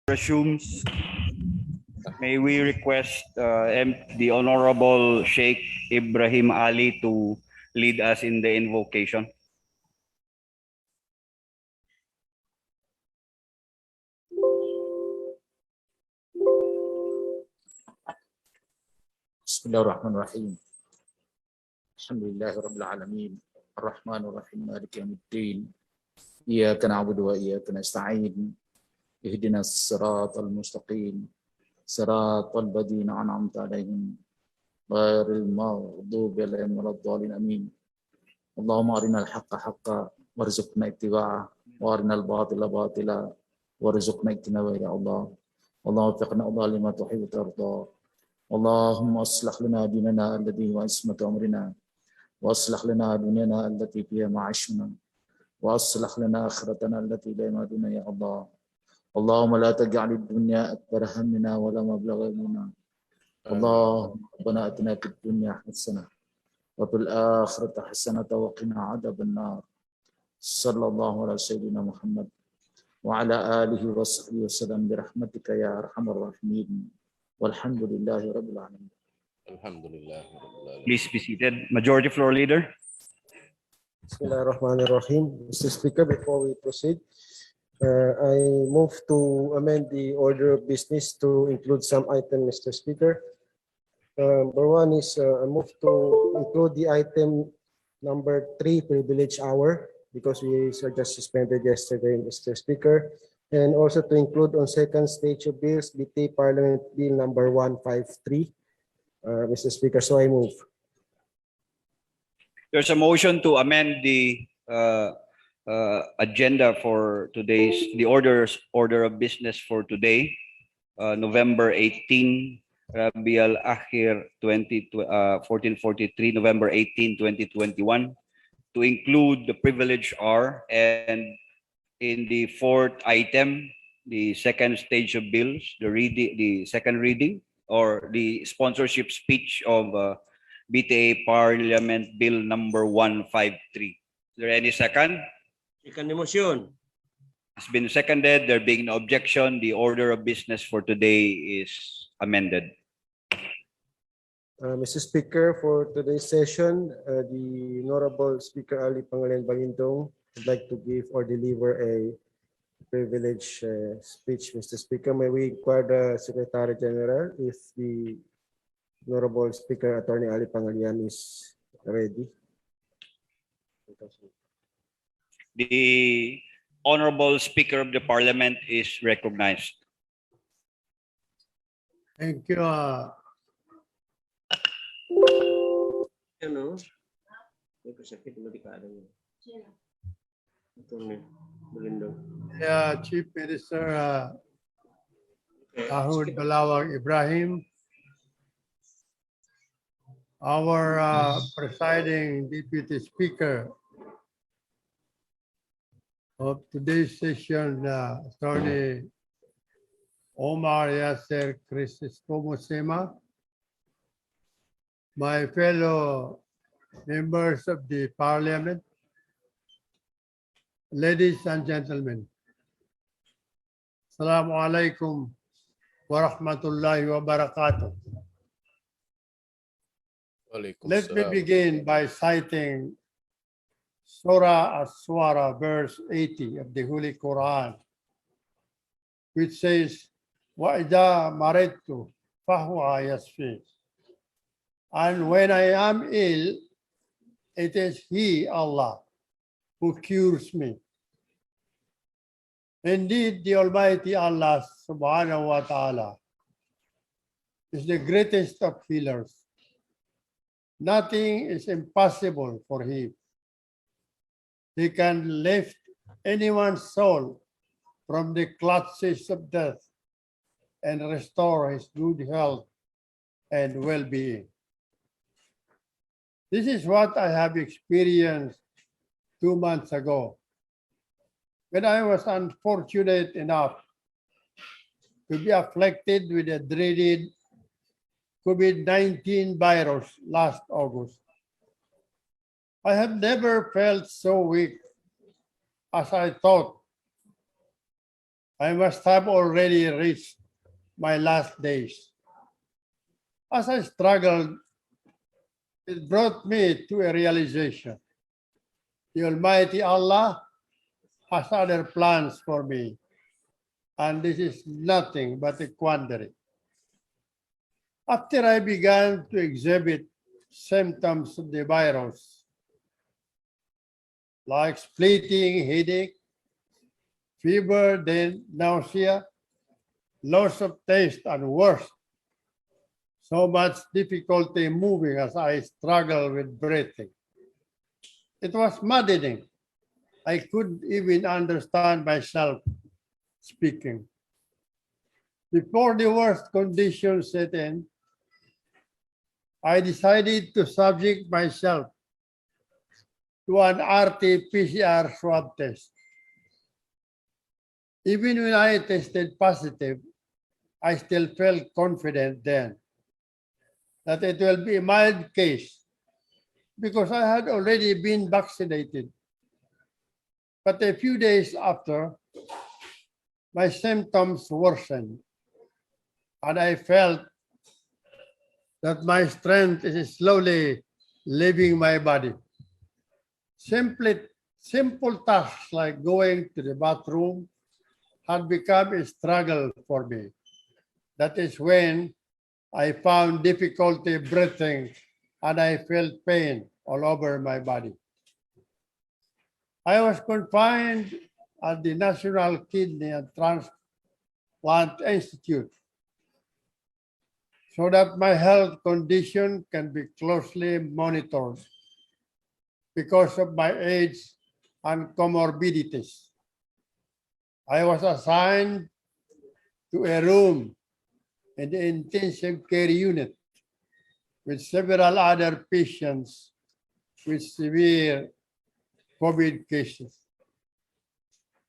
resumes, may we request the Honorable Sheikh Ibrahim Ali to lead us in the invocation. Bismillahirrahmanirrahim. Alhamdulillahirabbil alamin. Arrahmanirrahim. Maliki yaumiddin. Iyyaka na'budu wa iyyaka nasta'in. Ihdinas siratal mustaqim. Siratal ladzina an'amta 'alaihim ghairil maghdubi 'alaihim waladdallin. Amin. Allahumma arinal haqqa haqqan warzuqna ittiba'ah wa arinal batila batila warzuqna ijtinabah ya Allah. Allahumma waffiqna lima tuhibbu wa tarda. اللهم اصلح لنا ديننا الذي هو عصمة أمرنا واصلح لنا دنيانا التي فيها معاشنا واصلح لنا آخرتنا التي لا يماتنا يا الله. اللهم لا تجعل الدنيا أكبر همنا ولا مبلغ علمنا. اللهم ربنا آتنا في الدنيا حسنة وفي الآخرة حسنة وقنا عذاب النار. صلى الله على سيدنا محمد وعلى آله وصحبه وسلم برحمتك يا أرحم الراحمين. Walhamdulillahi rabbil alamin. Alhamdulillah. Please be seated. Majority Floor Leader. Bismillahirrahmanirrahim. Mr. Speaker, before we proceed, I move to amend the order of business to include some items, Mr. Speaker. Number one is I move to include the item number 3, privilege hour, because we just suspended yesterday, Mr. Speaker. And also to include on second stage of bills, BT Parliament Bill number 153, Mr. Speaker. So I move. There's a motion to amend the agenda for the order of business for today, November 18, Rabi Al-Akhir 1443, November 18, 2021, to include the privilege hour, and in the fourth item, the second stage of bills, the second reading or the sponsorship speech of BTA Parliament Bill number 153. Is there any second? Second motion. It's been seconded. There being no objection, the order of business for today is amended. Mr. Speaker, for today's session, the Honorable Speaker Ali Pangilinan Balintong would like to give or deliver a privilege speech, Mr. Speaker. May we inquire the Secretary General if the Honorable Speaker Attorney Ali Pangilinan is ready. The Honorable Speaker of the Parliament is recognized. Thank you. Ano? May pasakit mo di ka alam yun. Chief Minister Ahud Balawag Ibrahim, our presiding Deputy Speaker of today's session, Attorney Omar Yasser Crisostomo Sema, my fellow members of the Parliament, ladies and gentlemen, Assalamu alaikum wa rahmatullahi wa barakatuh. Let me begin by citing Surah As-Suara, verse 80 of the Holy Quran, which says, وَإِذَا مَرِضْتُ فَهُوَ يَشْفِينِ. And when I am ill, it is He, Allah, who cures me. Indeed, the Almighty Allah subhanahu wa ta'ala is the greatest of healers. Nothing is impossible for Him. He can lift anyone's soul from the clutches of death and restore his good health and well-being. This is what I have experienced 2 months ago, when I was unfortunate enough to be afflicted with the dreaded COVID-19 virus last August. I have never felt so weak as I thought I must have already reached my last days. As I struggled, it brought me to a realization. The Almighty Allah has other plans for me, and this is nothing but a quandary. After I began to exhibit symptoms of the virus, like splitting, headache, fever, then nausea, loss of taste, and worse, so much difficulty moving as I struggled with breathing. It was maddening. I couldn't even understand myself speaking. Before the worst conditions set in, I decided to subject myself to an RT-PCR swab test. Even when I tested positive, I still felt confident then that it will be a mild case because I had already been vaccinated. But a few days after, my symptoms worsened, and I felt that my strength is slowly leaving my body. Simple tasks like going to the bathroom had become a struggle for me. That is when I found difficulty breathing and I felt pain all over my body. I was confined at the National Kidney and Transplant Institute so that my health condition can be closely monitored because of my age and comorbidities. I was assigned to a room in the intensive care unit with several other patients with severe COVID cases.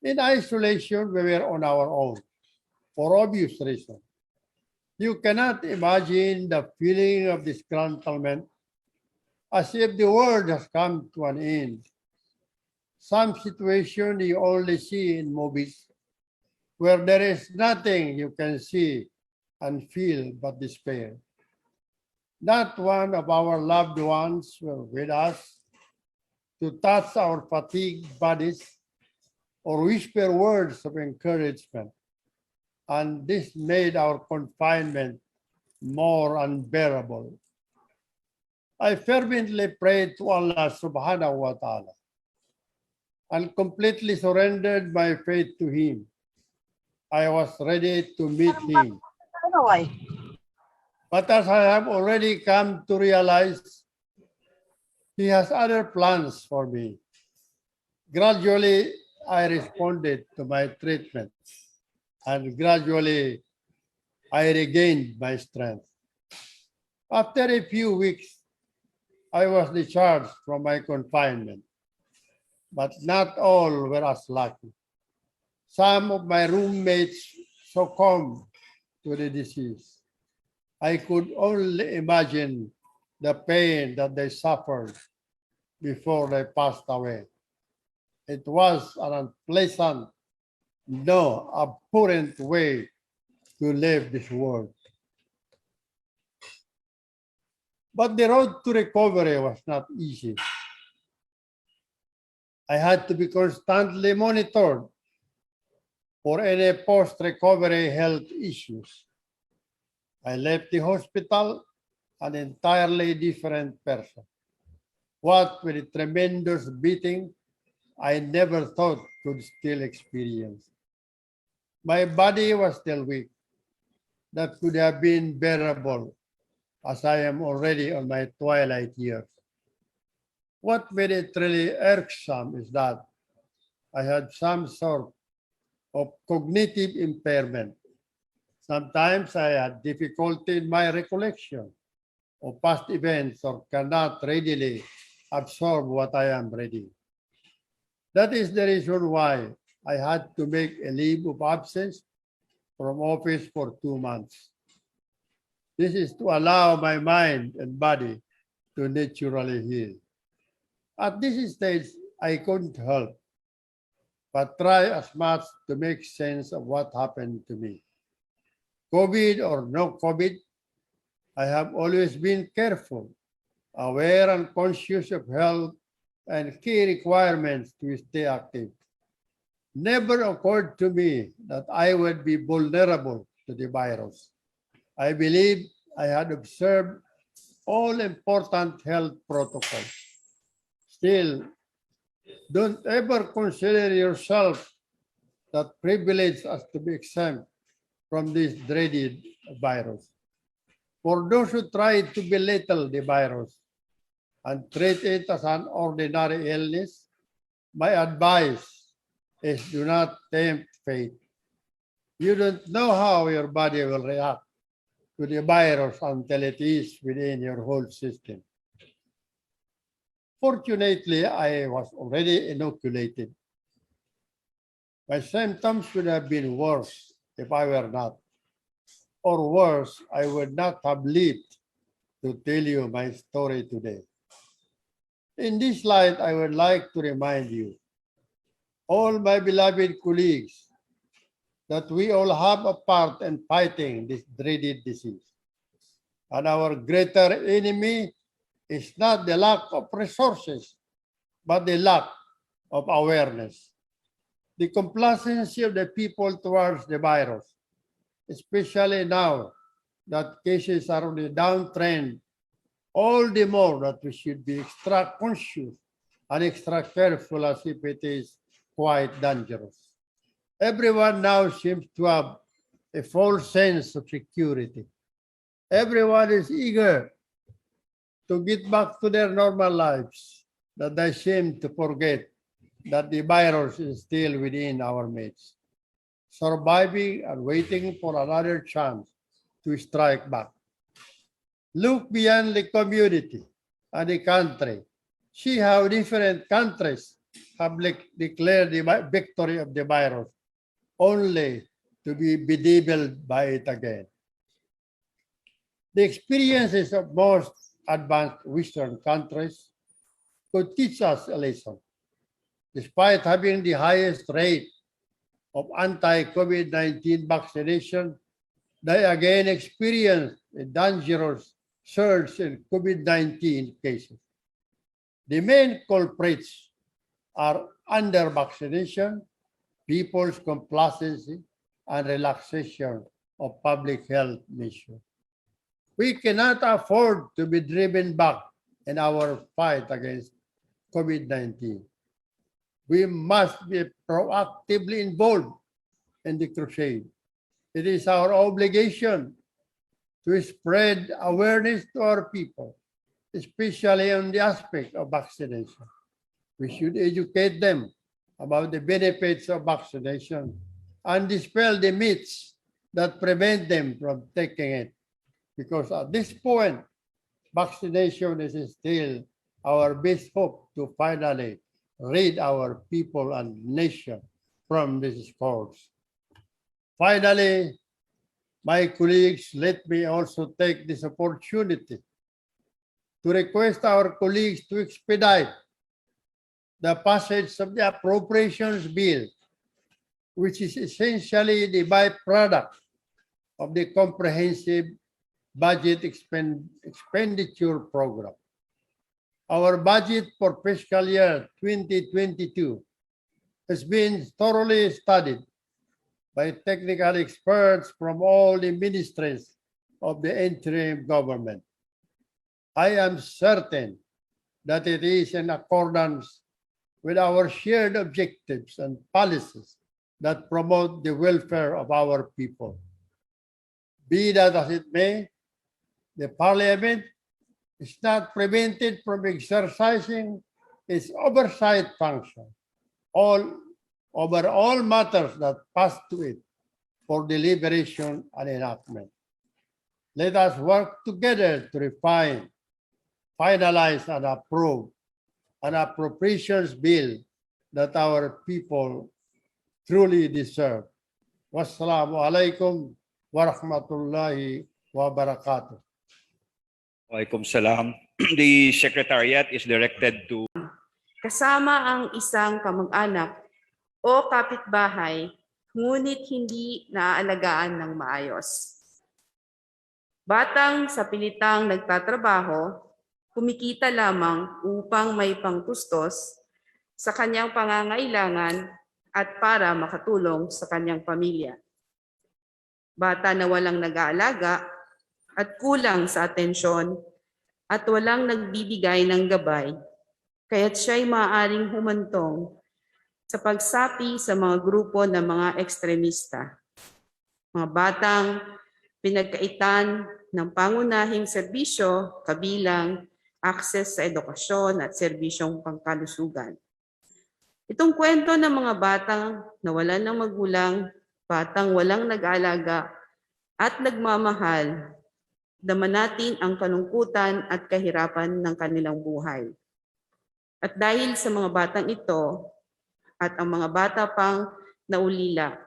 In isolation, we were on our own for obvious reasons. You cannot imagine the feeling of disgruntlement as if the world has come to an end. Some situation you only see in movies where there is nothing you can see and feel but despair. Not one of our loved ones were with us to touch our fatigued bodies or whisper words of encouragement. And this made our confinement more unbearable. I fervently prayed to Allah subhanahu wa ta'ala and completely surrendered my faith to Him. I was ready to meet Him. But as I have already come to realize, He has other plans for me. Gradually, I responded to my treatment, and gradually, I regained my strength. After a few weeks, I was discharged from my confinement, but not all were as lucky. Some of my roommates succumbed to the disease. I could only imagine the pain that they suffered before they passed away. It was an unpleasant, no, abhorrent way to live this world. But the road to recovery was not easy. I had to be constantly monitored for any post-recovery health issues. I left the hospital an entirely different person. What with a tremendous beating I never thought could still experience. My body was still weak. That could have been bearable as I am already on my twilight years. What made it really irksome is that I had some sort of cognitive impairment. Sometimes I had difficulty in my recollection of past events or cannot readily absorb what I am reading. That is the reason why I had to make a leave of absence from office for 2 months. This is to allow my mind and body to naturally heal. At this stage, I couldn't help but try as much to make sense of what happened to me. COVID or no COVID, I have always been careful, aware and conscious of health and key requirements to stay active. Never occurred to me that I would be vulnerable to the virus. I believe I had observed all important health protocols. Still, don't ever consider yourself that privilege as to be exempt from this dreaded virus. For those who try to belittle the virus and treat it as an ordinary illness, my advice is do not tempt fate. You don't know how your body will react to the virus until it is within your whole system. Fortunately, I was already inoculated. My symptoms would have been worse if I were not. Or worse, I would not have lived to tell you my story today. In this light, I would like to remind you, all my beloved colleagues, that we all have a part in fighting this dreaded disease. And our greater enemy is not the lack of resources, but the lack of awareness. The complacency of the people towards the virus, especially now that cases are on the downtrend, all the more that we should be extra conscious and extra careful as if it is quite dangerous. Everyone now seems to have a false sense of security. Everyone is eager to get back to their normal lives, that they seem to forget that the virus is still within our midst, surviving and waiting for another chance to strike back. Look beyond the community and the country. See how different countries have declared the victory of the virus, only to be bedevilled by it again. The experiences of most advanced Western countries could teach us a lesson. Despite having the highest rate of anti-COVID-19 vaccination, they again experienced a dangerous surge in COVID-19 cases. The main culprits are under-vaccination, people's complacency, and relaxation of public health measures. We cannot afford to be driven back in our fight against COVID-19. We must be proactively involved in the crusade. It is our obligation to spread awareness to our people, especially on the aspect of vaccination. We should educate them about the benefits of vaccination and dispel the myths that prevent them from taking it. Because at this point, vaccination is still our best hope to finally rid our people and nation from this scourge. Finally, my colleagues, let me also take this opportunity to request our colleagues to expedite the passage of the Appropriations Bill, which is essentially the byproduct of the comprehensive budget expenditure program. Our budget for fiscal year 2022 has been thoroughly studied by technical experts from all the ministries of the interim government. I am certain that it is in accordance with our shared objectives and policies that promote the welfare of our people. Be that as it may, the Parliament is not prevented from exercising its oversight function over all matters that pass to it for deliberation and enactment. Let us work together to refine, finalize, and approve an appropriations bill that our people truly deserve. Wassalamu alaikum wa rahmatullahi wa barakatuh. Walaikum salam. The Secretariat is directed to kasama ang isang kamag-anak o kapitbahay, ngunit hindi naaalagaan ng maayos. Batang sa pilitang nagtatrabaho, kumikita lamang upang may pangtustos sa kanyang pangangailangan at para makatulong sa kanyang pamilya. Bata na walang nag-aalaga at kulang sa atensyon at walang nagbibigay ng gabay, kaya't siya'y maaaring humantong sa pagsapi sa mga grupo ng mga ekstremista. Mga batang pinagkaitan ng pangunahing serbisyo kabilang access sa edukasyon at serbisyong pangkalusugan. Itong kwento ng mga batang nawalan ng magulang, batang walang nag-aalaga at nagmamahal, dama natin ang kalungkutan at kahirapan ng kanilang buhay. At dahil sa mga batang ito at ang mga bata pang naulila,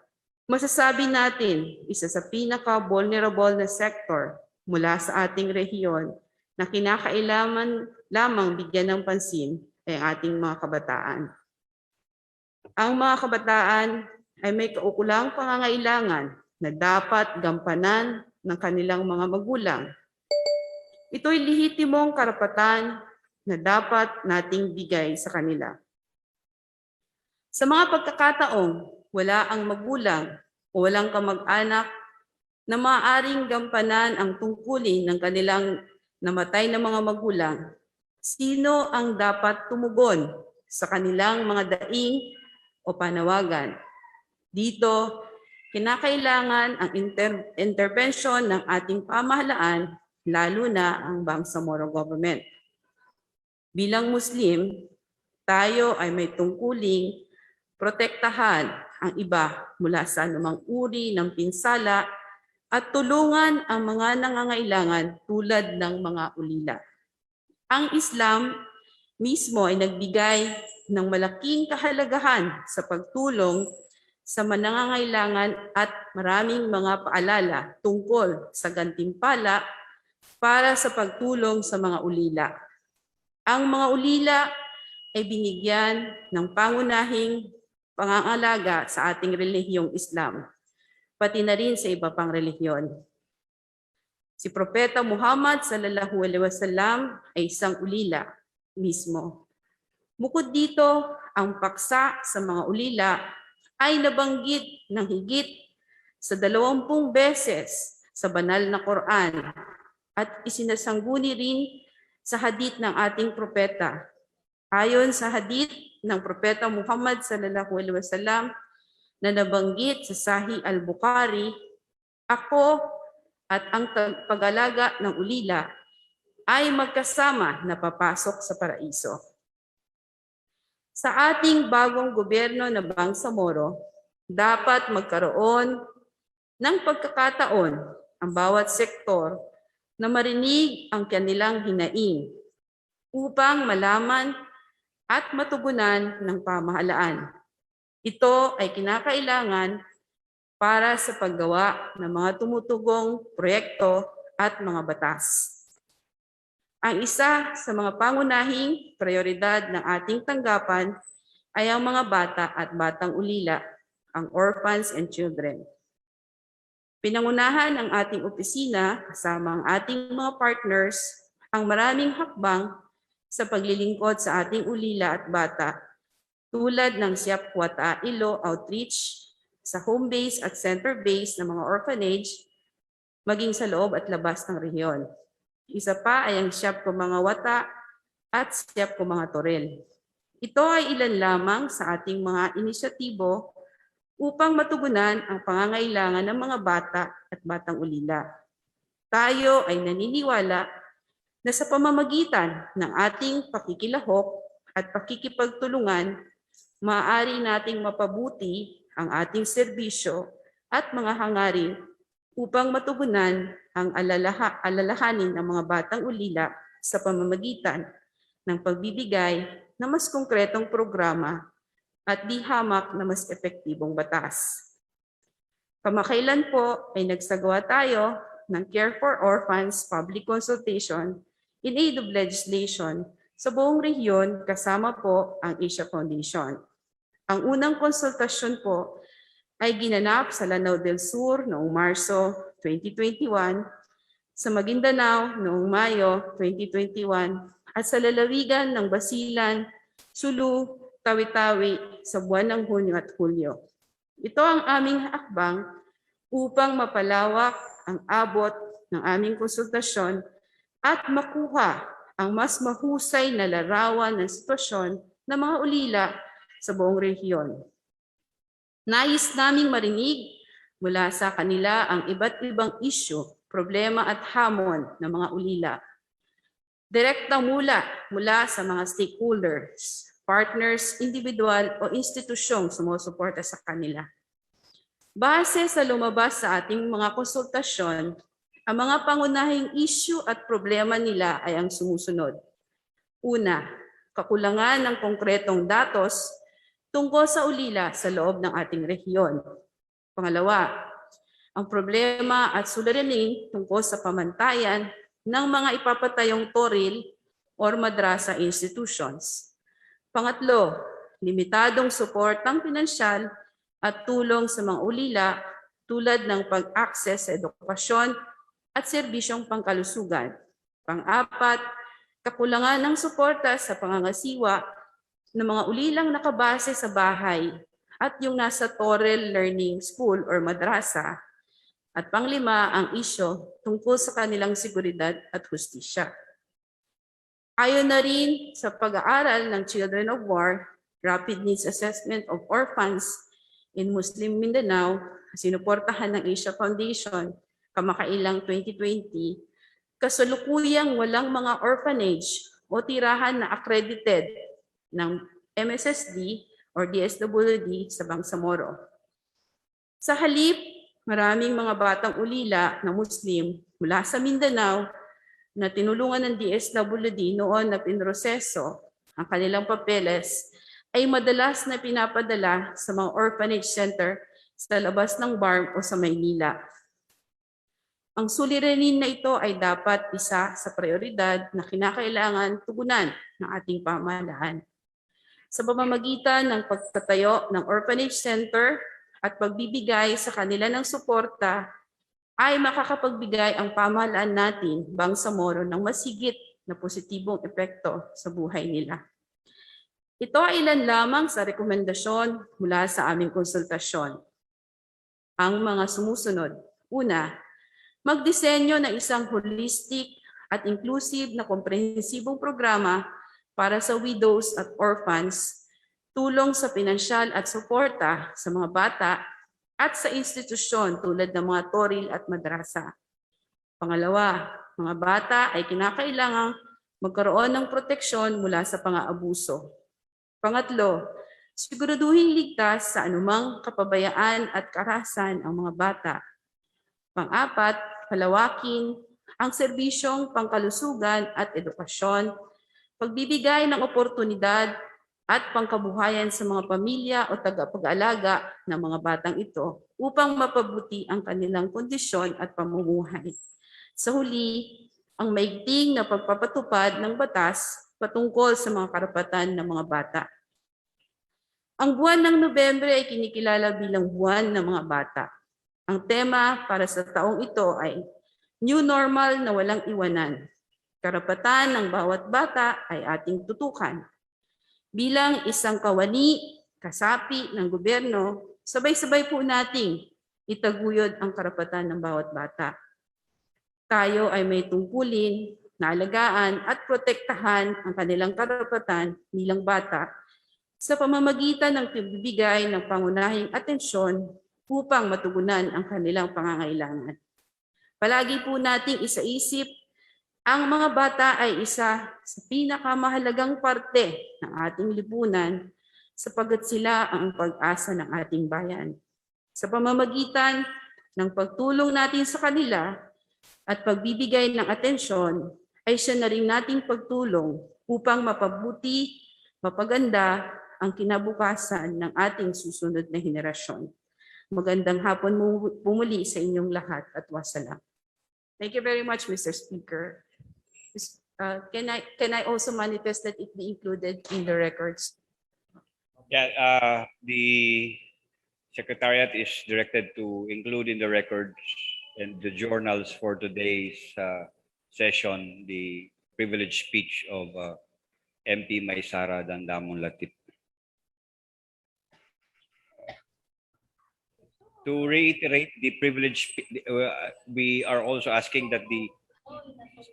masasabi natin isa sa pinaka-vulnerable na sector mula sa ating rehiyon na kinakailangan lamang bigyan ng pansin ay ating mga kabataan. Ang mga kabataan ay may kaukulang pangangailangan na dapat gampanan ng kanilang mga magulang. Ito'y lehitimong karapatan na dapat nating bigay sa kanila. Sa mga pagkakataong wala ang magulang o walang kamag-anak na maaaring gampanan ang tungkulin ng kanilang namatay na mga magulang, sino ang dapat tumugon sa kanilang mga daing o panawagan? Dito, kinakailangan ang intervention ng ating pamahalaan, lalo na ang Bangsamoro government. Bilang Muslim, tayo ay may tungkuling protektahan ang iba mula sa anumang uri ng pinsala at tulungan ang mga nangangailangan tulad ng mga ulila. Ang Islam mismo ay nagbigay ng malaking kahalagahan sa pagtulong sa nangangailangan at maraming mga paalala tungkol sa gantimpala para sa pagtulong sa mga ulila. Ang mga ulila ay binigyan ng pangunahing pangangalaga sa ating relihiyong Islam, pati na rin sa iba pang relihiyon. Si Propeta Muhammad sallallahu alaihi wasallam ay isang ulila mismo. Bukod dito, ang paksa sa mga ulila ay nabanggit ng higit sa 20 beses sa banal na Quran at isinasangguni rin sa hadith ng ating propeta. Ayon sa hadith ng Propeta Muhammad sallallahu alaihi wasallam na nabanggit sa Sahih Al-Bukhari, ako at ang pag-alaga ng ulila ay magkasama na papasok sa paraiso. Sa ating bagong gobyerno na Bangsamoro, dapat magkaroon ng pagkakataon ang bawat sektor na marinig ang kanilang hinaing upang malaman at matugunan ng pamahalaan. Ito ay kinakailangan para sa paggawa ng mga tumutugong proyekto at mga batas. Ang isa sa mga pangunahing prioridad ng ating tanggapan ay ang mga bata at batang ulila, ang orphans and children. Pinangunahan ng ating opisina kasama ang ating mga partners ang maraming hakbang sa paglilingkod sa ating ulila at bata tulad ng Siap Kuwata Ilo Outreach sa home base at center base ng mga orphanage maging sa loob at labas ng rehiyon. Isa pa ay ang Siap ko mga Wata at Siap ko mga Torel. Ito ay ilan lamang sa ating mga inisyatibo upang matugunan ang pangangailangan ng mga bata at batang ulila. Tayo ay naniniwala na sa pamamagitan ng ating pakikilahok at pakikipagtulungan, maaari nating mapabuti ang ating serbisyo at mga hangarin upang matugunan ang alalahanin ng mga batang ulila sa pamamagitan ng pagbibigay ng mas konkretong programa at di hamak na mas epektibong batas. Kamakailan po ay nagsagawa tayo ng Care for Orphans Public Consultation in aid of legislation sa buong rehiyon kasama po ang Asia Foundation. Ang unang konsultasyon po ay ginanap sa Lanao del Sur noong Marso 2021, sa Maguindanao noong Mayo 2021, at sa lalawigan ng Basilan, Sulu, Tawi-Tawi sa buwan ng Hunyo at Hulyo. Ito ang aming hakbang upang mapalawak ang abot ng aming konsultasyon at makuha ang mas mahusay na larawan ng sitwasyon ng mga ulila sa buong rehiyon. Nais naming marinig mula sa kanila ang iba't ibang isyu, problema at hamon ng mga ulila. Direktang mula sa mga stakeholders, partners, individual o institusyong sumusuporta sa kanila. Base sa lumabas sa ating mga konsultasyon, ang mga pangunahing issue at problema nila ay ang sumusunod. Una, kakulangan ng konkretong datos tungkol sa ulila sa loob ng ating rehiyon. Pangalawa, ang problema at suliranin tungkol sa pamantayan ng mga ipapatayong toril or madrasa institutions. Pangatlo, limitadong suportang pinansyal at tulong sa mga ulila tulad ng pag-access sa edukasyon at serbisyong pangkalusugan. Pang-apat, kakulangan ng suporta sa pangangasiwa ng mga ulilang nakabase sa bahay at yung nasa Torel Learning School or madrasa. At panglima, ang isyo tungkol sa kanilang seguridad at hustisya. Ayon na rin sa pag-aaral ng Children of War, Rapid Needs Assessment of Orphans in Muslim Mindanao, sinuportahan ng Asia Foundation kamakailang 2020, kasalukuyang walang mga orphanage o tirahan na accredited ng MSSD or DSWD sa Bangsamoro. Sa halip, maraming mga batang ulila na Muslim mula sa Mindanao na tinulungan ng DSWD noon na pinroseso ang kanilang papeles ay madalas na pinapadala sa mga orphanage center sa labas ng BARM o sa Maynila. Ang suliranin na ito ay dapat isa sa prioridad na kinakailangan tugunan ng ating pamahalaan. Sa pamamagitan ng pagtatayo ng orphanage center at pagbibigay sa kanila ng suporta, ay makakapagbigay ang pamahalaan natin, Bangsamoro, ng masigit na positibong epekto sa buhay nila. Ito ay ilan lamang sa rekomendasyon mula sa aming konsultasyon. Ang mga sumusunod. Una, magdisenyo ng isang holistic at inclusive na komprehensibong programa para sa widows at orphans, tulong sa pinansyal at suporta sa mga bata at sa institusyon tulad ng mga toril at madrasa. Pangalawa, mga bata ay kinakailangang magkaroon ng proteksyon mula sa pang-aabuso. Pangatlo, siguraduhin ligtas sa anumang kapabayaan at karahasan ang mga bata. Pang-apat, palawakin ang serbisyong pangkalusugan at edukasyon, pagbibigay ng oportunidad at pangkabuhayan sa mga pamilya o tagapag-alaga ng mga batang ito upang mapabuti ang kanilang kondisyon at pamumuhay. Sa huli, ang maigting na pagpapatupad ng batas patungkol sa mga karapatan ng mga bata. Ang buwan ng Nobyembre ay kinikilala bilang buwan ng mga bata. Ang tema para sa taong ito ay New Normal na walang iwanan. Karapatan ng bawat bata ay ating tutukan. Bilang isang kawani, kasapi ng gobyerno, sabay-sabay po nating itaguyod ang karapatan ng bawat bata. Tayo ay may tungkulin na alagaan at protektahan ang kanilang karapatan bilang bata sa pamamagitan ng pagbibigay ng pangunahing atensyon upang matugunan ang kanilang pangangailangan. Palagi po nating isaisip, ang mga bata ay isa sa pinakamahalagang parte ng ating lipunan sapagkat sila ang pag-asa ng ating bayan. Sa pamamagitan ng pagtulong natin sa kanila at pagbibigay ng atensyon, ay siya na rin nating pagtulong upang mapabuti, mapaganda ang kinabukasan ng ating susunod na henerasyon. Magandang hapon muli sa inyong lahat at wassalam. Thank you very much, Mr. Speaker. Can I also manifest that it be included in the records? Yeah, the Secretariat is directed to include in the records and the journals for today's session the privileged speech of MP Maysara Dandamon Latit. To reiterate the privilege, we are also asking that the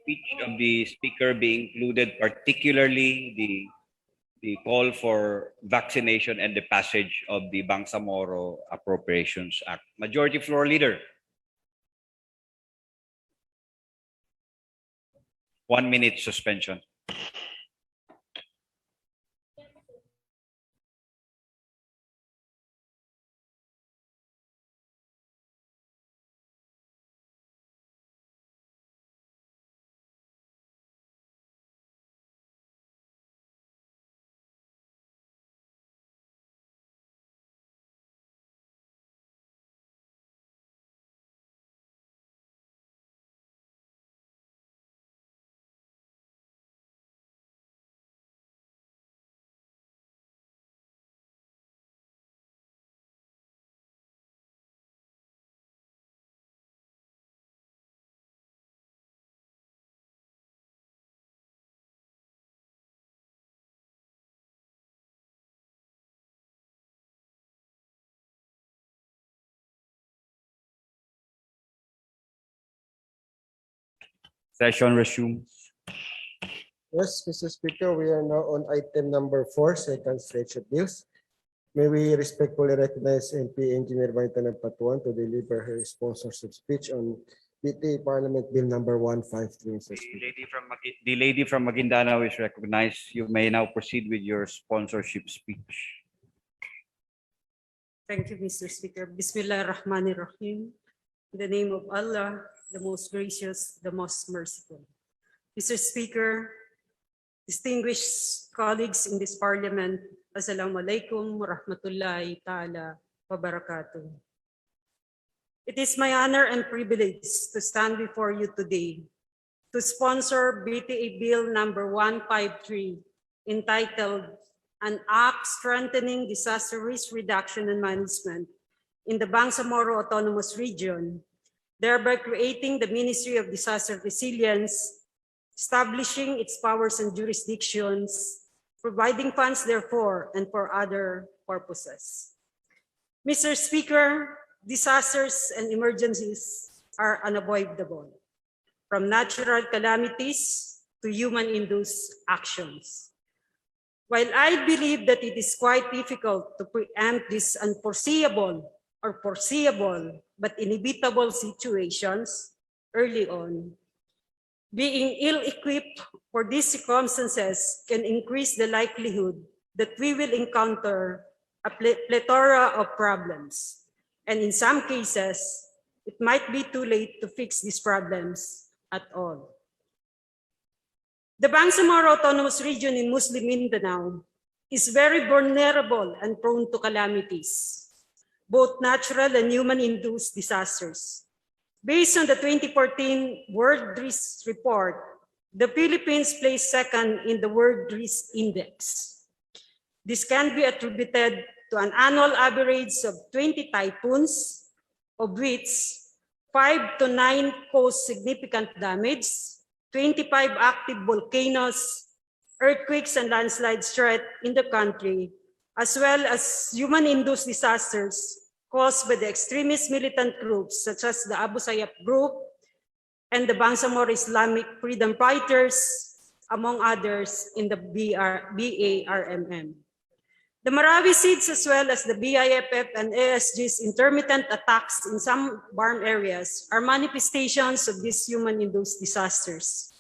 speech of the speaker be included, particularly the call for vaccination and the passage of the Bangsamoro Appropriations Act. Majority Floor Leader. 1 minute suspension. Session resumes. Yes, Mr. Speaker, we are now on item number 4, second stretch of bills. May we respectfully recognize MP Engineer Valentina Patuan to deliver her sponsorship speech on BTA Parliament Bill number 153, Mr. Speaker. The lady from Maguindanao is recognized. You may now proceed with your sponsorship speech. Thank you, Mr. Speaker. Bismillahirrahmanirrahim. In the name of Allah, the most gracious, the most merciful. Mr. Speaker, distinguished colleagues in this Parliament, Assalamu alaikum wa rahmatullahi ta'ala wa barakatuh. It is my honor and privilege to stand before you today to sponsor BTA Bill number 153, entitled An Act Strengthening Disaster Risk Reduction and Management in the Bangsamoro Autonomous Region, thereby creating the Ministry of Disaster Resilience, establishing its powers and jurisdictions, providing funds therefore and for other purposes. Mr. Speaker, disasters and emergencies are unavoidable, from natural calamities to human-induced actions. While I believe that it is quite difficult to preempt these unforeseeable or foreseeable but inevitable situations early on, being ill-equipped for these circumstances can increase the likelihood that we will encounter a plethora of problems. And in some cases, it might be too late to fix these problems at all. The Bangsamoro Autonomous Region in Muslim Mindanao is very vulnerable and prone to calamities, both natural and human-induced disasters. Based on the 2014 World Risk Report, the Philippines placed second in the World Risk Index. This can be attributed to an annual average of 20 typhoons, of which 5 to 9 cause significant damage, 25 active volcanoes, earthquakes and landslides threat in the country, as well as human-induced disasters caused by the extremist militant groups such as the Abu Sayyaf group and the Bangsamoro Islamic Freedom Fighters, among others in the BARMM. The Marawi seeds, as well as the BIFF and ASG's intermittent attacks in some BARM areas, are manifestations of these human-induced disasters.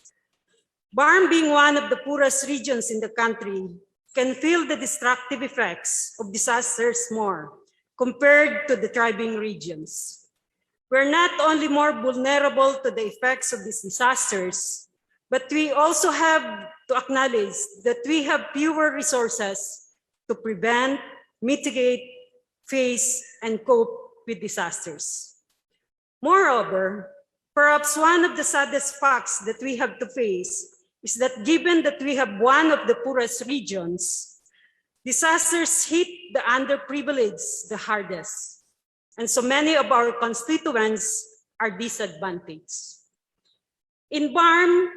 BARM, being one of the poorest regions in the country, can feel the destructive effects of disasters more compared to the thriving regions. We're not only more vulnerable to the effects of these disasters, but we also have to acknowledge that we have fewer resources to prevent, mitigate, face, and cope with disasters. Moreover, perhaps one of the saddest facts that we have to face is that given that we have one of the poorest regions, Disasters hit the underprivileged the hardest, and so many of our constituents are disadvantaged. In BARM,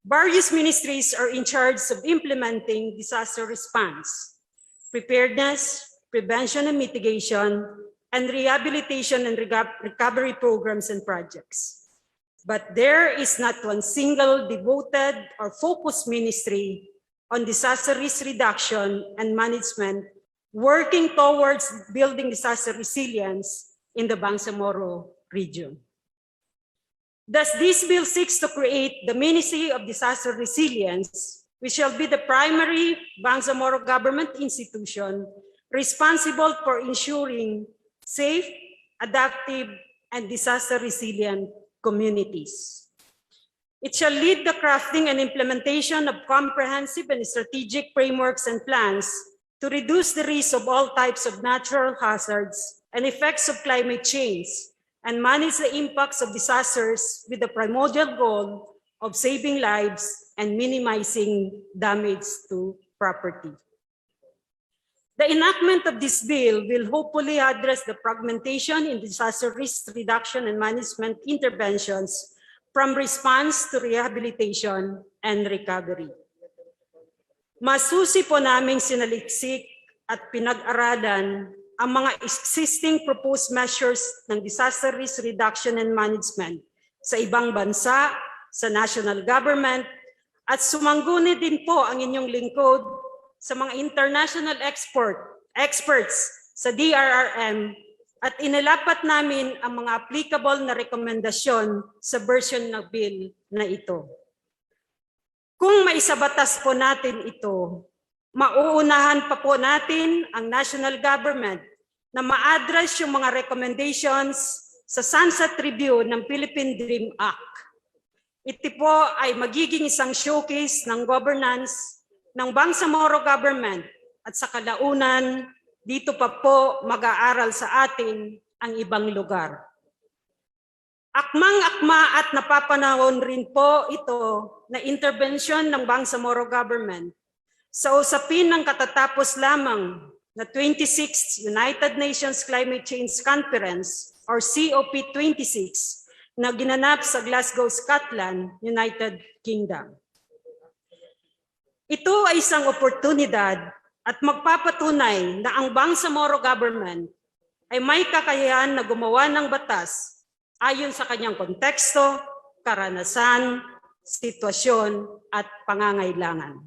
various ministries are in charge of implementing disaster response, preparedness, prevention and mitigation, and rehabilitation and recovery programs and projects. But there is not one single devoted or focused ministry on disaster risk reduction and management working towards building disaster resilience in the Bangsamoro region. Thus, this bill seeks to create the Ministry of Disaster Resilience, which shall be the primary Bangsamoro government institution responsible for ensuring safe, adaptive, and disaster-resilient communities. It shall lead the crafting and implementation of comprehensive and strategic frameworks and plans to reduce the risk of all types of natural hazards and effects of climate change, and manage the impacts of disasters with the primordial goal of saving lives and minimizing damage to property. The enactment of this bill will hopefully address the fragmentation in disaster risk reduction and management interventions from response to rehabilitation and recovery. Masusi po naming sinaliksik at pinag-aralan ang mga existing proposed measures ng disaster risk reduction and management sa ibang bansa, sa national government, at sumangguni din po ang inyong lingkod sa mga international experts sa DRRM at inalapat namin ang mga applicable na rekomendasyon sa version ng bill na ito. Kung maisabatas po natin ito, mauunahan pa po natin ang national government na ma-address yung mga recommendations sa Sunset Review ng Philippine Dream Act. Ito po ay magiging isang showcase ng governance ng Bangsamoro government at sa kalaunan, dito pa po mag-aaral sa atin ang ibang lugar. Akmang-akma at napapanahon rin po ito na intervention ng Bangsamoro government sa usapin ng katatapos lamang na 26th United Nations Climate Change Conference or COP26 na ginanap sa Glasgow, Scotland, United Kingdom. Ito ay isang oportunidad at magpapatunay na ang Bangsamoro government ay may kakayahan na gumawa ng batas ayon sa kanyang konteksto, karanasan, sitwasyon at pangangailangan.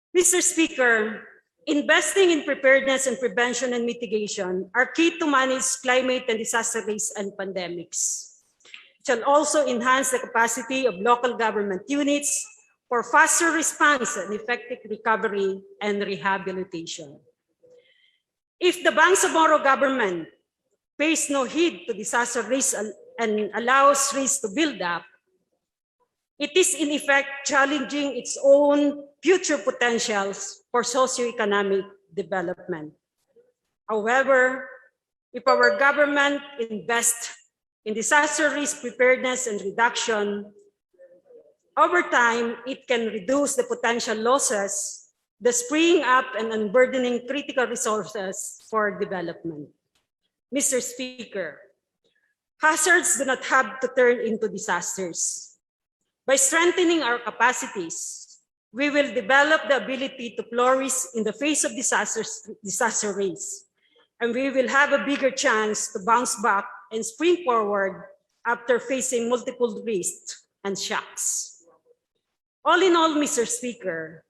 Mr. Speaker, investing in preparedness and prevention and mitigation are key to manage climate and disaster risks and pandemics. It shall also enhance the capacity of local government units for faster response and effective recovery and rehabilitation. If the Bangsamoro government pays no heed to disaster risk and allows risk to build up, it is in effect challenging its own future potentials for socioeconomic development. However, if our government invests in disaster risk preparedness and reduction, over time, it can reduce the potential losses, the freeing up and unburdening critical resources for development. Mr. Speaker, hazards do not have to turn into disasters. By strengthening our capacities, we will develop the ability to flourish in the face of disaster risks, and we will have a bigger chance to bounce back and spring forward after facing multiple risks and shocks. All in all, Mr. Speaker,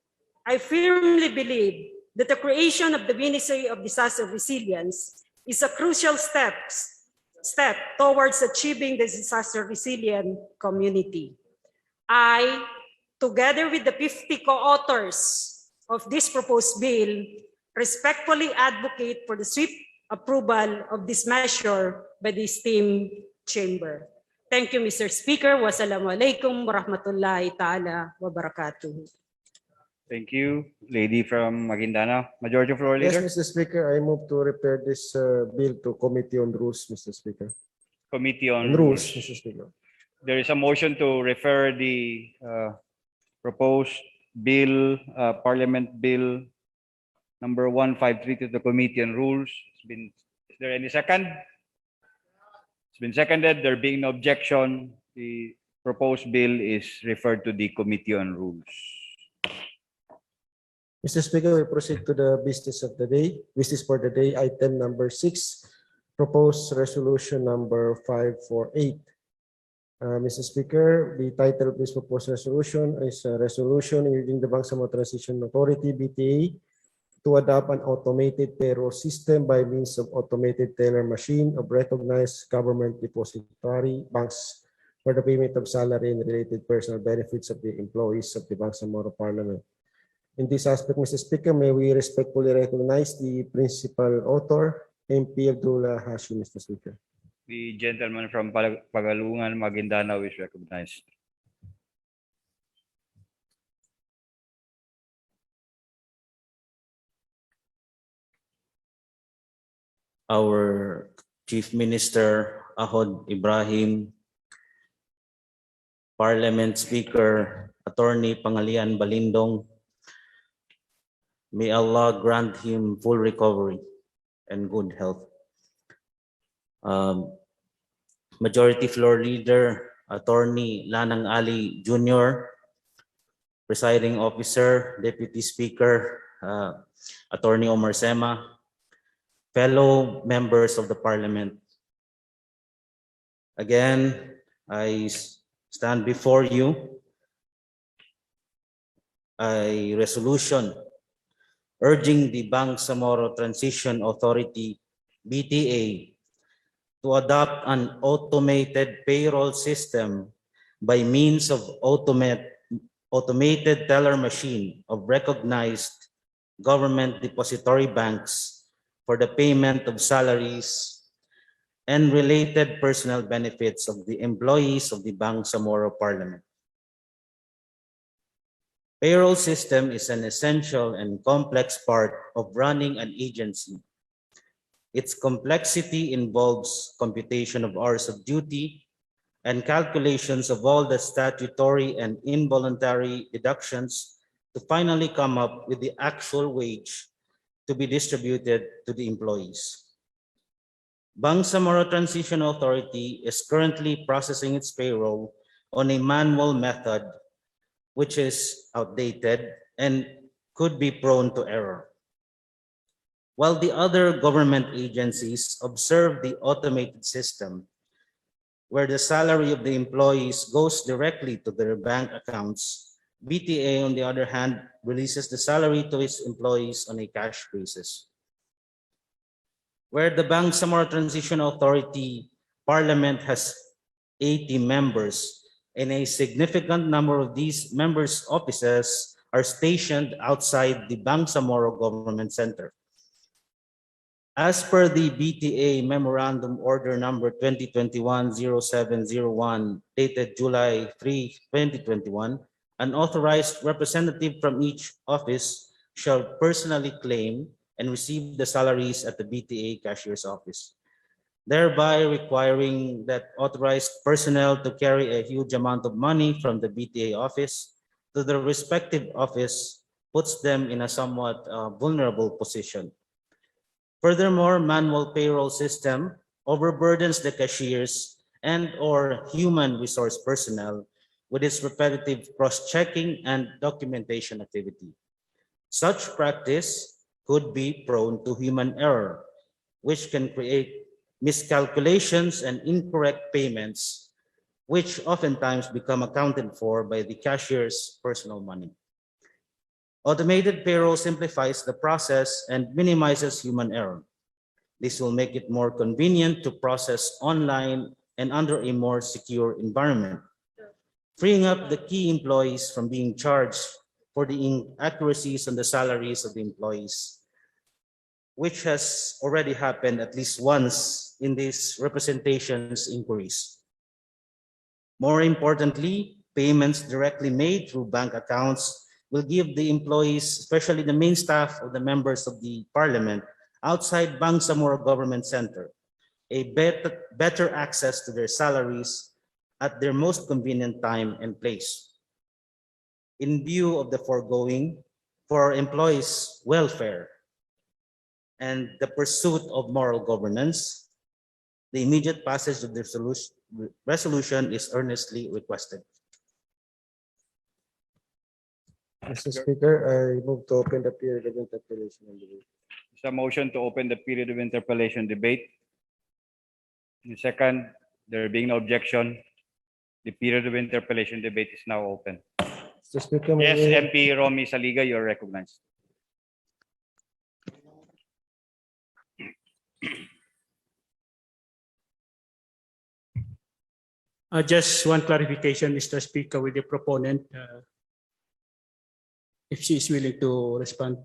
I firmly believe that the creation of the Ministry of Disaster Resilience is a crucial step towards achieving the disaster resilient community. I, together with the 50 co-authors of this proposed bill, respectfully advocate for the swift approval of this measure by the esteemed chamber. Thank you, Mr. Speaker. Wassalamualaikum warahmatullahi ta'ala wabarakatuh. Thank you, lady from Maguindana. Majority Floor Yes, Leader. Mr. Speaker, I move to refer this bill to Committee on Rules, Mr. Speaker. Committee On on Rules, Mr. Speaker. There is a motion to refer the proposed bill, Parliament Bill number 153 to the Committee on Rules. Is there any second? It's been seconded. There being no objection, the proposed bill is referred to the Committee on Rules. Mr. Speaker, we proceed to the business of the day. Business for the day, item number 6, proposed resolution number 548. Mr. Speaker, the title of this proposed resolution is a resolution urging the Bangsamoro Transition Authority, BTA, to adopt an automated payroll system by means of automated teller machine of recognized government depository banks for the payment of salary and related personal benefits of the employees of the Bangsamoro Parliament. In this aspect, Mr. Speaker, may we respectfully recognize the principal author, MP Abdullah Hashim, Mr. Speaker. The gentleman from Pagalungan, Maguindanao is recognized. Our Chief Minister Ahod Ibrahim, Parliament Speaker Attorney Pangalian Balindong, may Allah grant him full recovery and good health. Majority Floor Leader Attorney Lanang Ali Jr., Presiding Officer, Deputy Speaker Attorney Omar Sema, fellow members of the Parliament. Again, I stand before you a resolution urging the Bangsamoro Transition Authority, BTA, to adopt an automated payroll system by means of automated teller machine of recognized government depository banks for the payment of salaries and related personal benefits of the employees of the Bangsamoro Parliament. Payroll system is an essential and complex part of running an agency. Its complexity involves computation of hours of duty and calculations of all the statutory and involuntary deductions to finally come up with the actual wage to be distributed to the employees. Bangsamoro Transition Authority is currently processing its payroll on a manual method which is outdated and could be prone to error. While the other government agencies observe the automated system, where the salary of the employees goes directly to their bank accounts, BTA, on the other hand, releases the salary to its employees on a cash basis. Where the Bangsamoro Transition Authority Parliament has 80 members, and a significant number of these members' offices are stationed outside the Bangsamoro Government Center. As per the BTA Memorandum Order Number 2021-0701, dated July 3, 2021, an authorized representative from each office shall personally claim and receive the salaries at the BTA cashier's office, thereby requiring that authorized personnel to carry a huge amount of money from the BTA office to the respective office puts them in a somewhat vulnerable position. Furthermore, manual payroll system overburdens the cashiers and/or human resource personnel with its repetitive cross-checking and documentation activity. Such practice could be prone to human error, which can create miscalculations and incorrect payments, which oftentimes become accounted for by the cashier's personal money. Automated payroll simplifies the process and minimizes human error. This will make it more convenient to process online and under a more secure environment, freeing up the key employees from being charged for the inaccuracies on the salaries of the employees, which has already happened at least once in these representations inquiries. More importantly, payments directly made through bank accounts will give the employees, especially the main staff of the members of the Parliament outside Bangsamoro Government Center, a better access to their salaries at their most convenient time and place. In view of the foregoing, for our employees' welfare, and the pursuit of moral governance. The immediate passage of the resolution is earnestly requested. Mr. Speaker, I move to open the period of interpellation and debate. Is a motion to open the period of interpellation debate. In second, there being no objection, the period of interpellation debate is now open. Mr. Speaker, Yes, may I- MP Romy Saliga, you are recognized. Just one clarification, Mr. Speaker, with the proponent, if she is willing to respond.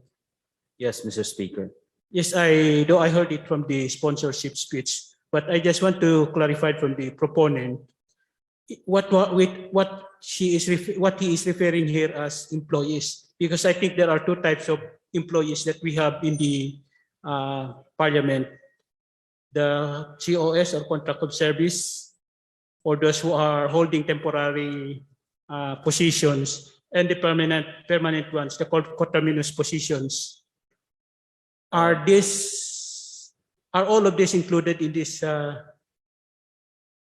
Yes, Mr. Speaker. Yes, though I heard it from the sponsorship speech, but I just want to clarify from the proponent what he is referring here as employees, because I think there are two types of employees that we have in the Parliament: the COS or contract of service, or those who are holding temporary positions, and the permanent ones, the coterminous positions. Are all of this included in this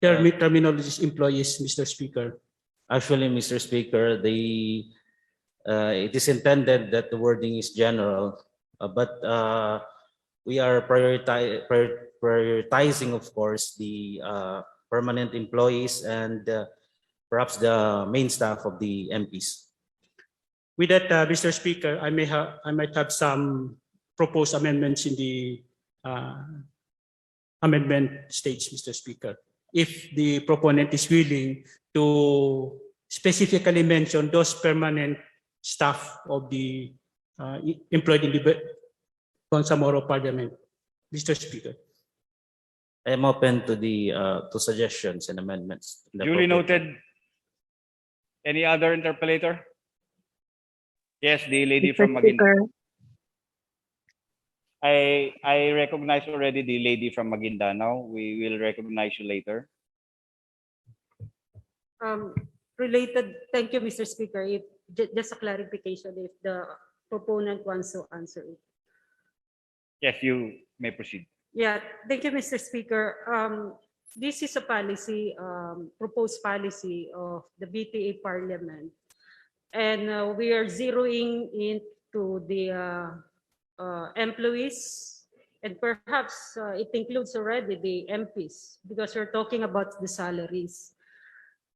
terminology employees, Mr. Speaker? Actually, Mr. Speaker, it is intended that the wording is general, but we are prioritizing, of course, the permanent employees and perhaps the main staff of the MPs. With that, Mr. Speaker, I might have some proposed amendments in the amendment stage, Mr. Speaker. If the proponent is willing to specifically mention those permanent staff of the employed in the Bangsamoro Parliament, Mr. Speaker. I am open to the to suggestions and amendments. Duly noted. Any other interpellator? Yes, the lady from Maguindanao. I recognize already the lady from Maguindanao. We will recognize you later. Related, thank you, Mr. Speaker. If just a clarification, if the proponent wants to answer it. Yes, you may proceed. Yeah, thank you, Mr. Speaker. This is a policy, proposed policy of the BTA Parliament, and we are zeroing into the employees, and perhaps it includes already the MPs, because we're talking about the salaries.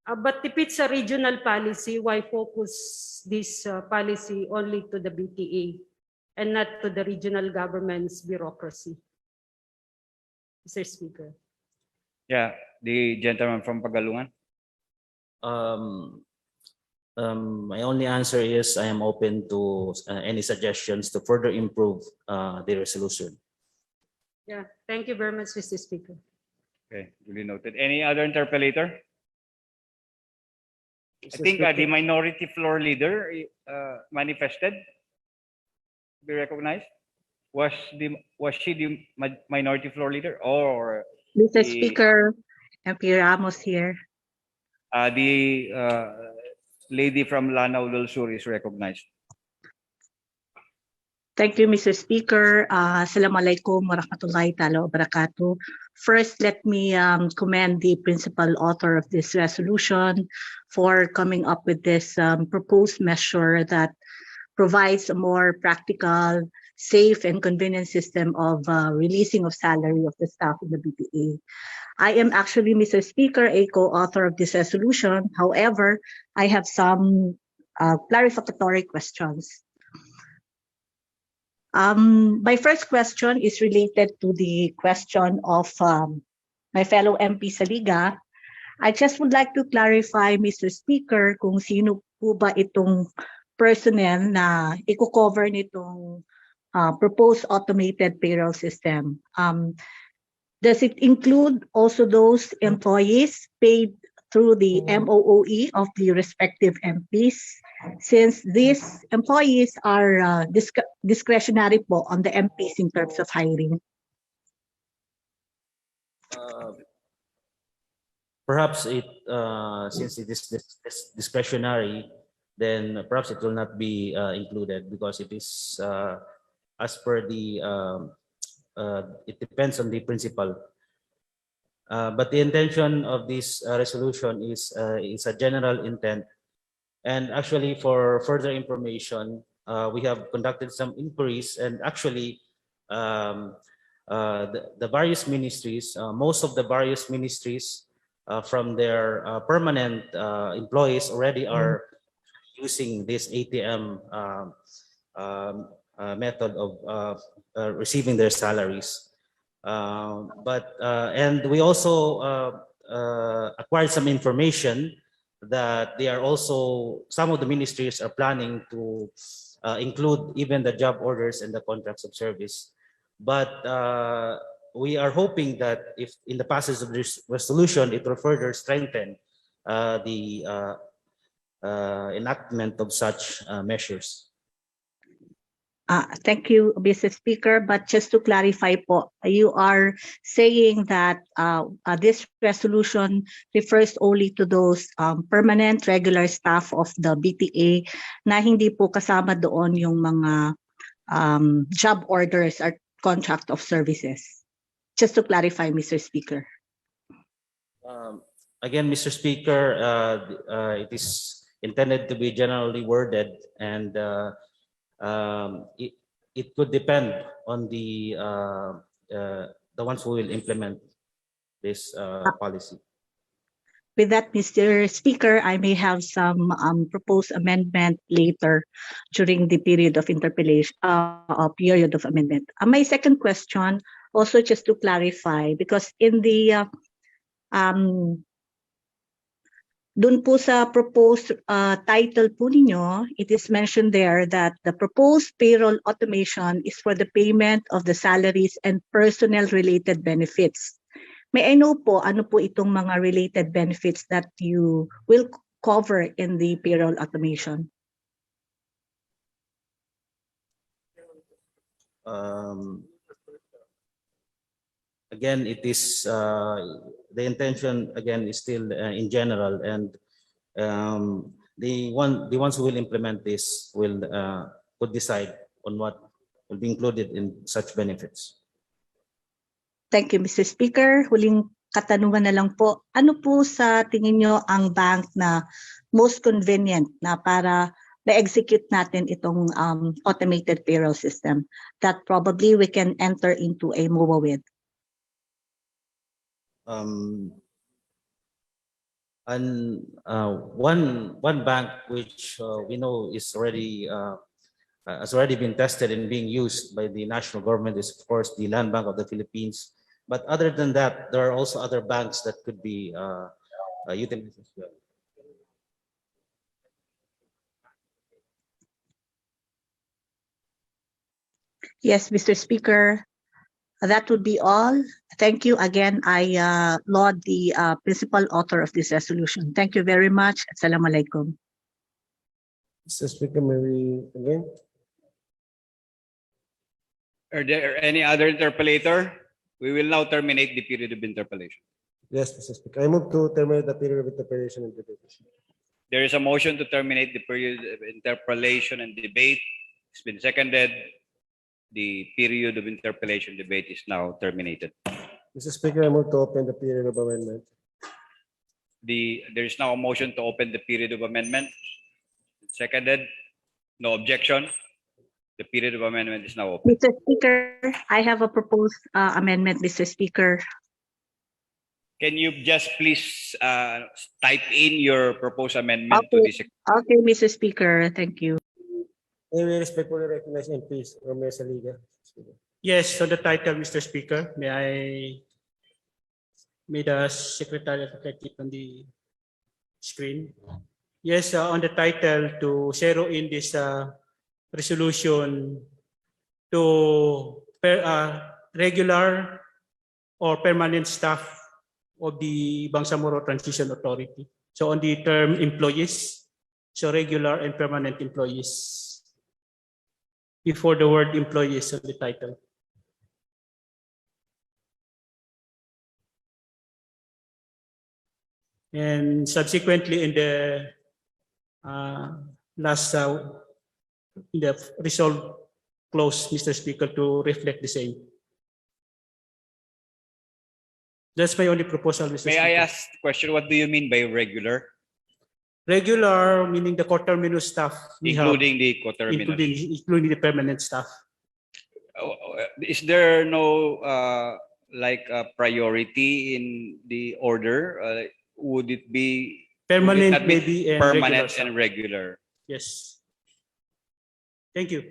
But if it's a regional policy, why focus this policy only to the BTA and not to the regional government's bureauccy? Mr. Speaker. Yeah, the gentleman from Pagalungan. My only answer is I am open to any suggestions to further improve the resolution. Yeah, thank you very much, Mr. Speaker. Okay, duly noted. Any other interpellator? I Mr. think Speaker. the minority floor leader manifested. Be recognized. Was she the minority floor leader, or Mr. the- Speaker, MP Ramos here. the lady from Lanao del Sur is recognized? Thank you, Mr. Speaker. Assalamualaikum warahmatullahi ta'ala wabarakatuh. First, let me commend the principal author of this resolution for coming up with this proposed measure that provides a more practical, safe, and convenient system of releasing of salary of the staff in the BTA. I am actually, Mr. Speaker, a co-author of this resolution. However, I have some clarificatory questions. My first question is related to the question of my fellow MP Saliga. I just would like to clarify, Mr. Speaker, kung sino po ba itong personnel na i-cover nitong proposed automated payroll system. Does it include also those employees paid through the MOOE of the respective MPs, since these employees are discretionary po on the MPs in terms of hiring? Perhaps since it is discretionary, then perhaps it will not be included because it is as per the it depends on the principal. But the intention of this resolution is a general intent. And actually, for further information, we have conducted some inquiries, and actually, the various ministries, most of the various ministries from their permanent employees already are using this ATM method of receiving their salaries. And we also acquired some information that they are also, some of the ministries are planning to include even the job orders and the contracts of service. But we are hoping that if in the passage of this resolution, it will further strengthen the enactment of such measures. Thank you, Mr. Speaker. But just to clarify po, you are saying that this resolution refers only to those permanent regular staff of the BTA na hindi po kasama doon yung mga job orders or contract of services. Just to clarify, Mr. Speaker. Again, Mr. Speaker, it is intended to be generally worded, and it could depend on the ones who will implement this policy. With that, Mr. Speaker, I may have some proposed amendment later during the period of interpellation, period of amendment. My second question, also just to clarify, because in the dun po sa proposed title po ninyo, it is mentioned there that the proposed payroll automation is for the payment of the salaries and personnel-related benefits. May I know po, ano po itong mga related benefits that you will cover in the payroll automation? Again, it is the intention. Again, is still in general, and the ones who will implement this will could decide on what will be included in such benefits. Thank you, Mr. Speaker. Huling katanungan na lang po. Ano po sa tingin nyo ang bank na most convenient na para na-execute natin itong automated payroll system that probably we can enter into a MOA with? And one bank which we know is already has already been tested and being used by the national government is, of course, the Land Bank of the Philippines. But other than that, there are also other banks that could be utilized as well. Yes, Mr. Speaker, that would be all. Thank you again. I laud the principal author of this resolution. Thank you very much. Assalamualaikum. Mr. Speaker, may we again? Are there any other interpellator? We will now terminate the period of interpellation. Yes, Mr. Speaker. I move to terminate the period of interpellation and debate. There is a motion to terminate the period of interpellation and debate. It's been seconded. The period of interpellation debate is now terminated. Mr. Speaker, I move to open the period of amendment. There is now a motion to open the period of amendment. Seconded. No objection. The period of amendment is now open. Mr. Speaker, I have a proposed amendment, Mr. Speaker. Can you just please type in your proposed amendment to this? Okay, Mr. Speaker. Thank you. May we respectfully recognize MPs from Mesa Liga. Yes, so the title, Mr. Speaker, may the Secretary keep on the screen? Yes, on the title, to zero in this resolution to regular or permanent staff of the Bangsamoro Transition Authority. So on the term employees, so regular and permanent employees. Before the word employees on the title. And subsequently in the last in the resolve clause, Mr. Speaker, to reflect the same. That's my only proposal, Mr. May Speaker. I ask the question, what do you mean by regular? Regular, meaning the coterminous staff we have, Including the coterminous. including the permanent staff. Is there no like priority in the order? Would it be Permanent, not be maybe, and permanent regular and regular? Yes. Thank you.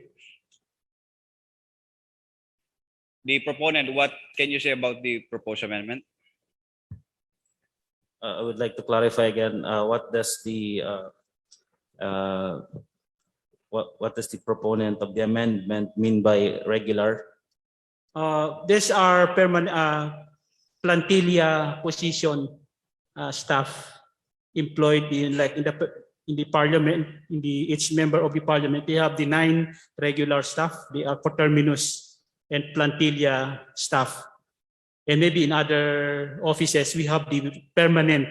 The proponent, what can you say about the proposed amendment? I would like to clarify again, what does the proponent of the amendment mean by regular? These are permanent plantilla position staff employed in the parliament, each member of the parliament. They have the 9 regular staff. They are coterminous and plantilla staff. And maybe in other offices, we have the permanent,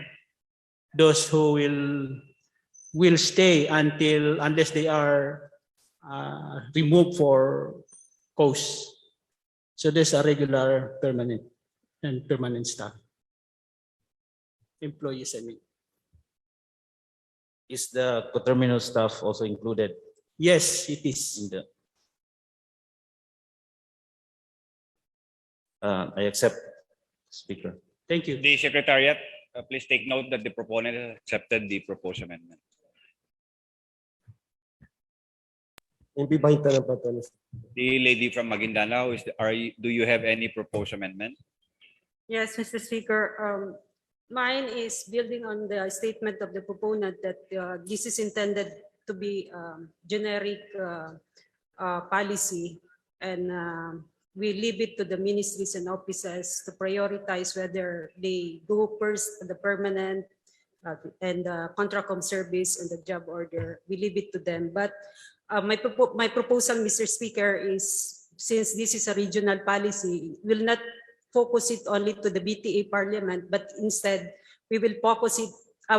those who will stay unless they are removed for cause. So there's a regular, permanent, and permanent staff. Employees, I mean. Is the coterminous staff also included Yes, it is. in the? I accept, Speaker. Thank you. The Secretariat, please take note that the proponent has accepted the proposed amendment. MP Bahinta ng Patalis. The lady from Maguindanao, do you have any proposed amendment? Yes, Mr. Speaker. Mine is building on the statement of the proponent that this is intended to be generic policy, and we leave it to the ministries and offices to prioritize whether they go first the permanent and the contract of service and the job order. We leave it to them. But my proposal, Mr. Speaker, is since this is a regional policy, will not focus it only to the BTA Parliament, but instead we will focus it.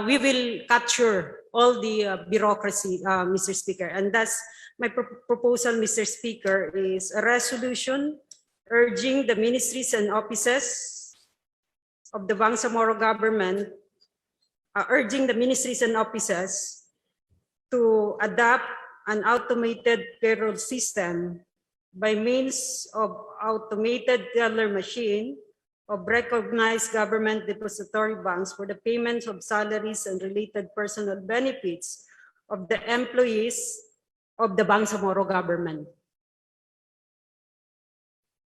We will capture all the bureaucracy, Mr. Speaker, and thus my proposal, Mr. Speaker, is a resolution urging the ministries and offices of the Bangsamoro government, to adopt an automated payroll system by means of automated teller machine of recognized government depository banks for the payments of salaries and related personal benefits of the employees of the Bangsamoro government.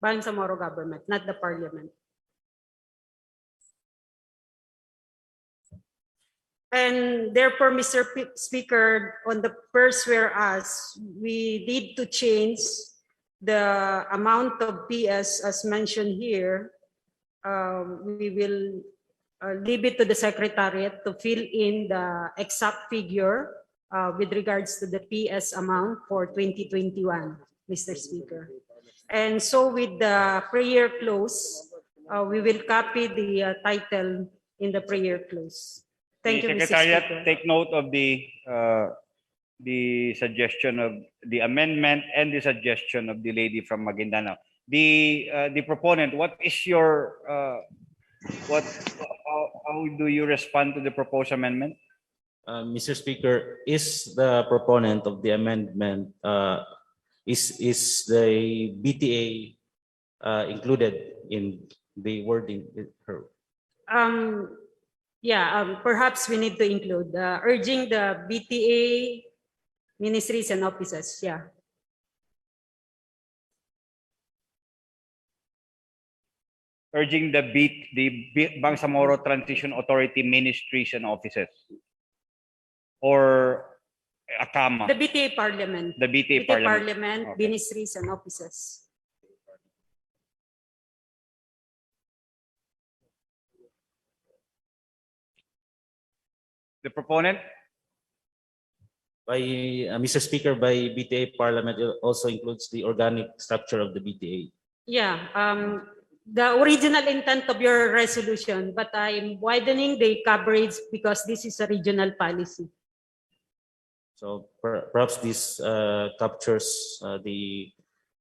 Bangsamoro government, not the parliament. And therefore, Mr. Speaker, on the first whereas, we need to change the amount of PS as mentioned here. We will leave it to the Secretariat to fill in the exact figure with regards to the PS amount for 2021, Mr. Speaker. And so with the prayer close, we will copy the title in the prayer close. Thank you, Mr. Secretariat, Speaker. take note of the suggestion of the amendment and the suggestion of the lady from Maguindanao. The proponent, what is your how do you respond to the proposed amendment? Mr. Speaker, is the proponent of the amendment, is the BTA included in the wording? Perhaps we need to include urging the BTA ministries and offices. Yeah. Urging the Bangsamoro Transition Authority ministries and offices, or ACAMA? The BTA Parliament. The BTA Parliament. Okay. Ministries and offices. The proponent? By Mr. Speaker, by BTA Parliament, it also includes the organic structure of the BTA. Yeah. The original intent of your resolution, but I'm widening the coverage because this is a regional policy. So perhaps this captures the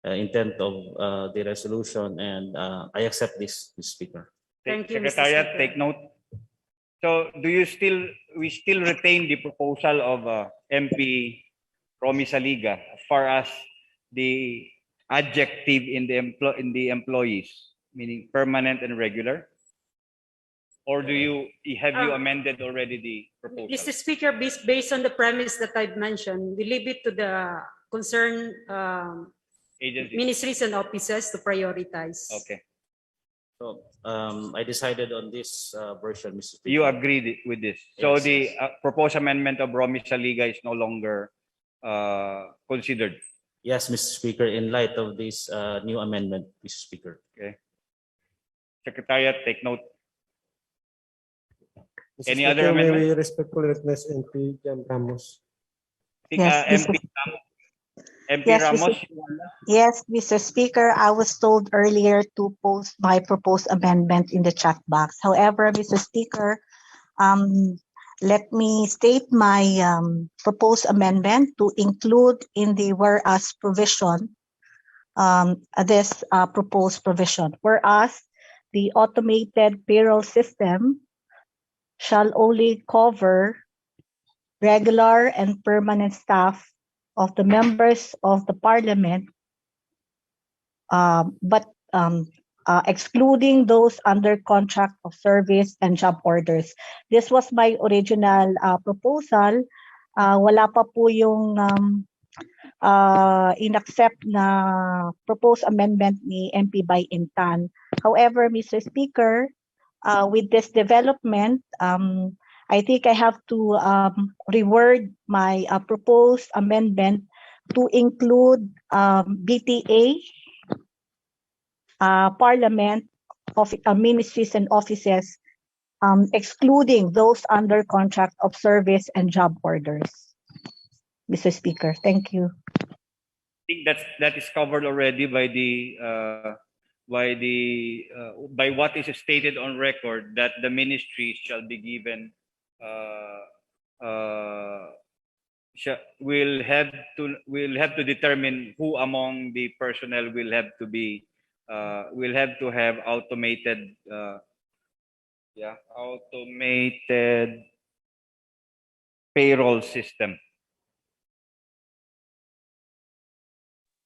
intent of the resolution, and I accept this, Mr. Speaker. Thank you, Mr. Secretariat, Speaker. take note. So we still retain the proposal of MP Romy Saliga as far as the adjective in the employees, meaning permanent and regular? Or have you amended already the proposal? Mr. Speaker, based on the premise that I've mentioned, we leave it to the concerned Agency. ministries and offices to prioritize. Okay. So I decided on this version, Mr. Speaker. You agreed with this. So Yes, the yes. proposed amendment of Romy Saliga is no longer considered. Yes, Mr. Speaker, in light of this new amendment, Mr. Speaker. Okay. Secretariat, take note. Mr. Any Speaker, other may amendment? we respectfully request MP Jam Ramos? Yes, MP Yes, Ramos, Yes, Mr. Speaker, I was told earlier to post my proposed amendment in the chat box. However, Mr. Speaker, let me state my proposed amendment to include in the whereas provision this proposed provision. Whereas the automated payroll system shall only cover regular and permanent staff of the members of the parliament, but excluding those under contract of service and job orders. This was my original proposal. Wala pa po yung inaccept na proposed amendment ni MP Bay Intan. However, Mr. Speaker, with this development, I think I have to reword my proposed amendment to include BTA, Parliament, ministries and offices, excluding those under contract of service and job orders. Mr. Speaker, thank you. I think that is covered already by what is stated on record, that the ministry shall be given will have to determine who among the personnel will have to have automated payroll system.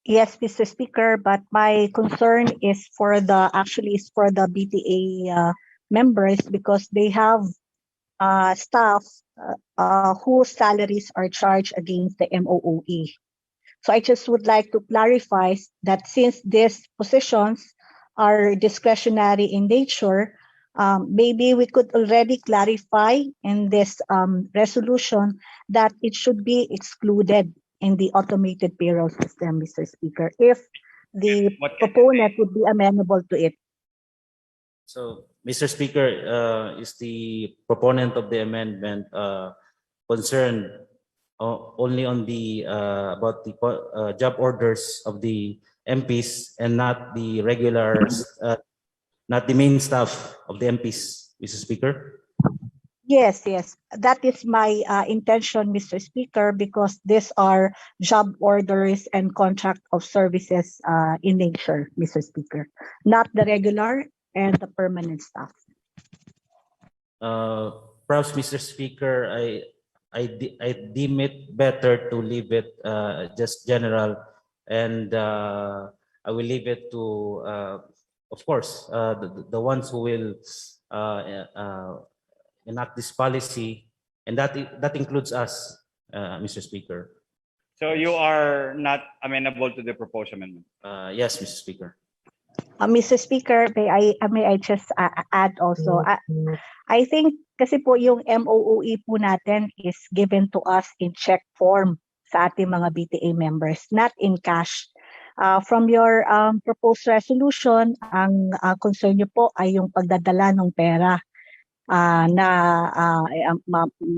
Yes, Mr. Speaker, but my concern is for the BTA members, because they have staff whose salaries are charged against the MOOE. So I just would like to clarify that since these positions are discretionary in nature, maybe we could already clarify in this resolution that it should be excluded in the automated payroll system, Mr. Speaker, if the proponent would be amenable to it. So, Mr. Speaker, is the proponent of the amendment concerned only on the about the job orders of the MPs and not the regulars, not the main staff of the MPs, Mr. Speaker? Yes, that is my intention, Mr. Speaker, because these are job orders and contract of services in nature, Mr. Speaker, not the regular and the permanent staff. Perhaps, Mr. Speaker, I deem it better to leave it just general, and I will leave it to, of course, the ones who will enact this policy, and that includes us, Mr. Speaker. So you are not amenable to the proposed amendment? Yes, Mr. Speaker. Mr. Speaker, may I just add also? I think kasi po yung MOOE po natin is given to us in check form sa ating mga BTA members, not in cash. From your proposed resolution, ang concern nyo po ay yung pagdadala ng pera na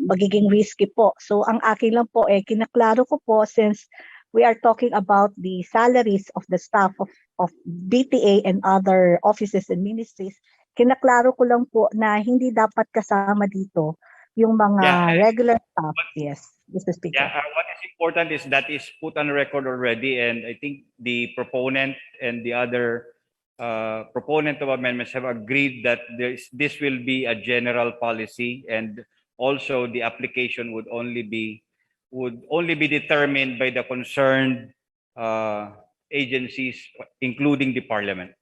magiging risky po. So ang akin lang po kinaklaro ko po, since we are talking about the salaries of the staff of BTA and other offices and ministries, kinaklaro ko lang po na hindi dapat kasama dito yung mga regular staff. Yes, Mr. Speaker. Yeah, what is important is that is put on record already, and I think the proponent and the other proponent of amendments have agreed that this will be a general policy, and also the application would only be determined by the concerned agencies, including the Parliament.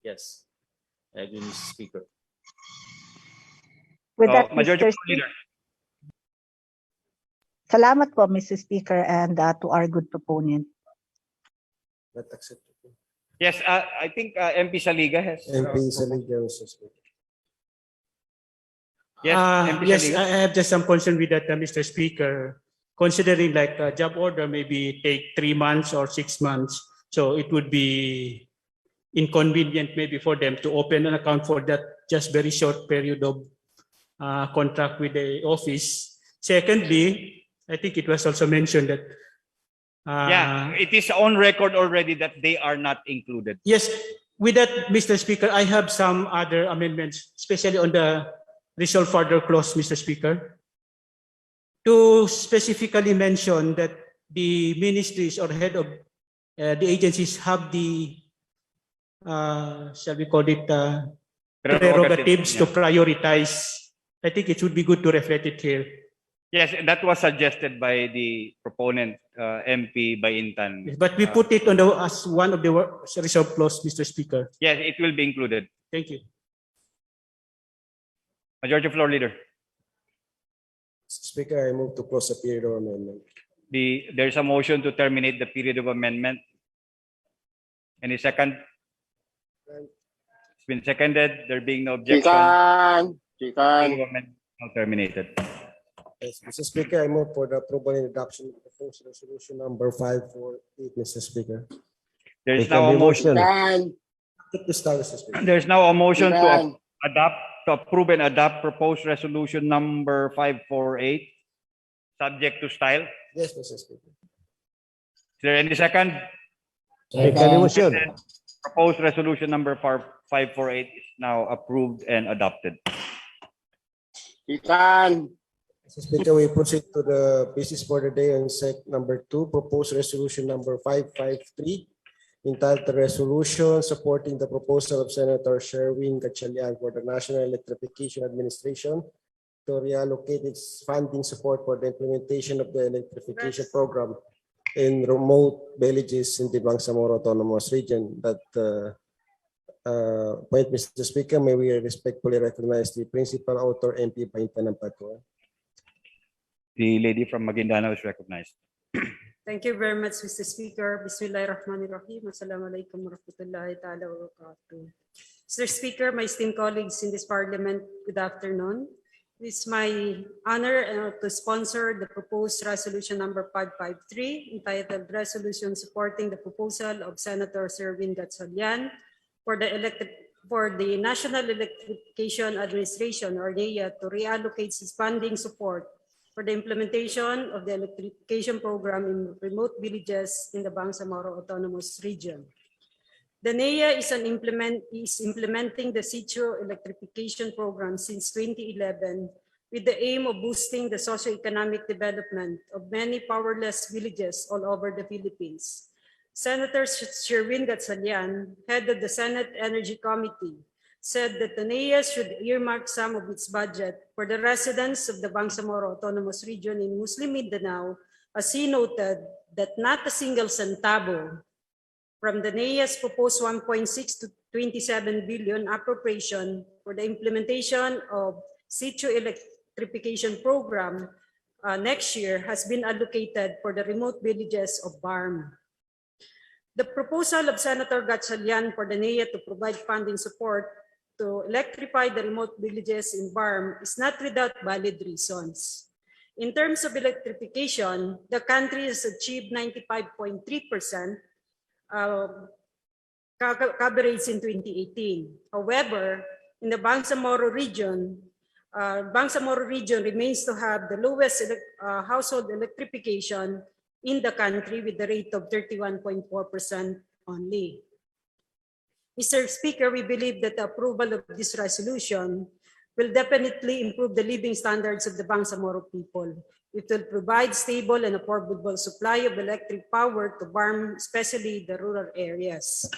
Yes, I agree, Mr. Speaker. With that, Majority Mr. Floor Leader. Salamat po, Mr. Speaker, and to our good proponent. Not acceptable. Yes, I think MP Saliga has. MP Saliga, Mr. Speaker. Yes, MP Yes, Saliga. I have just some concern with that, Mr. Speaker. Considering like a job order maybe take 3 months or 6 months, so it would be inconvenient maybe for them to open an account for that just very short period of contract with the office. Secondly, I think it was also mentioned that Yeah, it is on record already that they are not included. yes, with that, Mr. Speaker, I have some other amendments, especially on the resolve further clause, Mr. Speaker, to specifically mention that the ministries or head of the agencies have the, shall we call it, prerogatives to prioritize. I think it would be good to reflect it here. Yes, that was suggested by the proponent, MP Bayintan. But we put it on as one of the resolve clause, Mr. Speaker. Yes, it will be included. Thank you. Majority Floor Leader. Mr. Speaker, I move to close the period of amendment. There's a motion to terminate the period of amendment. Any second? It's been seconded. There being no objection. Period of amendment now terminated. Yes, Mr. Speaker, I move for the approval and adoption of proposed resolution number 548, Mr. Speaker. There is now a motion. Mr. Speaker. There's now a motion to approve and adopt proposed resolution number 548, subject to style. Yes, Mr. Speaker. Is there any second? Proposed resolution number 548 is now approved and adopted. Mr. Speaker, we proceed to the business for the day on number 2, proposed resolution number 553, entitled Resolution Supporting the Proposal of Senator Sherwin Gatchalian for the National Electrification Administration to reallocate its funding support for the implementation of the electrification program in remote villages in the Bangsamoro Autonomous Region. That point, Mr. Speaker, may we respectfully recognize the principal author, MP Bayintan. The lady from Maguindanao is recognized. Thank you very much, Mr. Speaker. Bismillahirrahmanirrahim. Assalamualaikum warahmatullahi ta'ala wabarakatuh. Mr. Speaker, my esteemed colleagues in this Parliament, good afternoon. It's my honor to sponsor the proposed resolution number 553, entitled Resolution Supporting the Proposal of Senator Sherwin Gatchalian for the National Electrification Administration, or NEA, to reallocate its funding support for the implementation of the electrification program in remote villages in the Bangsamoro Autonomous Region. The NEA is implementing the Sitio electrification program since 2011 with the aim of boosting the socio-economic development of many powerless villages all over the Philippines. Senator Sherwin Gatchalian, head of the Senate Energy Committee, said that the NEA should earmark some of its budget for the residents of the Bangsamoro Autonomous Region in Muslim Mindanao, as he noted that not a single centavo from the NEA's proposed 1.6 to 27 billion appropriation for the implementation of Sitio electrification program next year has been allocated for the remote villages of BARM. The proposal of Senator Gatchalian for the NEA to provide funding support to electrify the remote villages in BARM is not without valid reasons. In terms of electrification, the country has achieved 95.3% coverage in 2018. However, in the Bangsamoro region remains to have the lowest household electrification in the country, with the rate of 31.4% only. Mr. Speaker, we believe that the approval of this resolution will definitely improve the living standards of the Bangsamoro people. It will provide stable and affordable supply of electric power to BARM, especially the rural areas.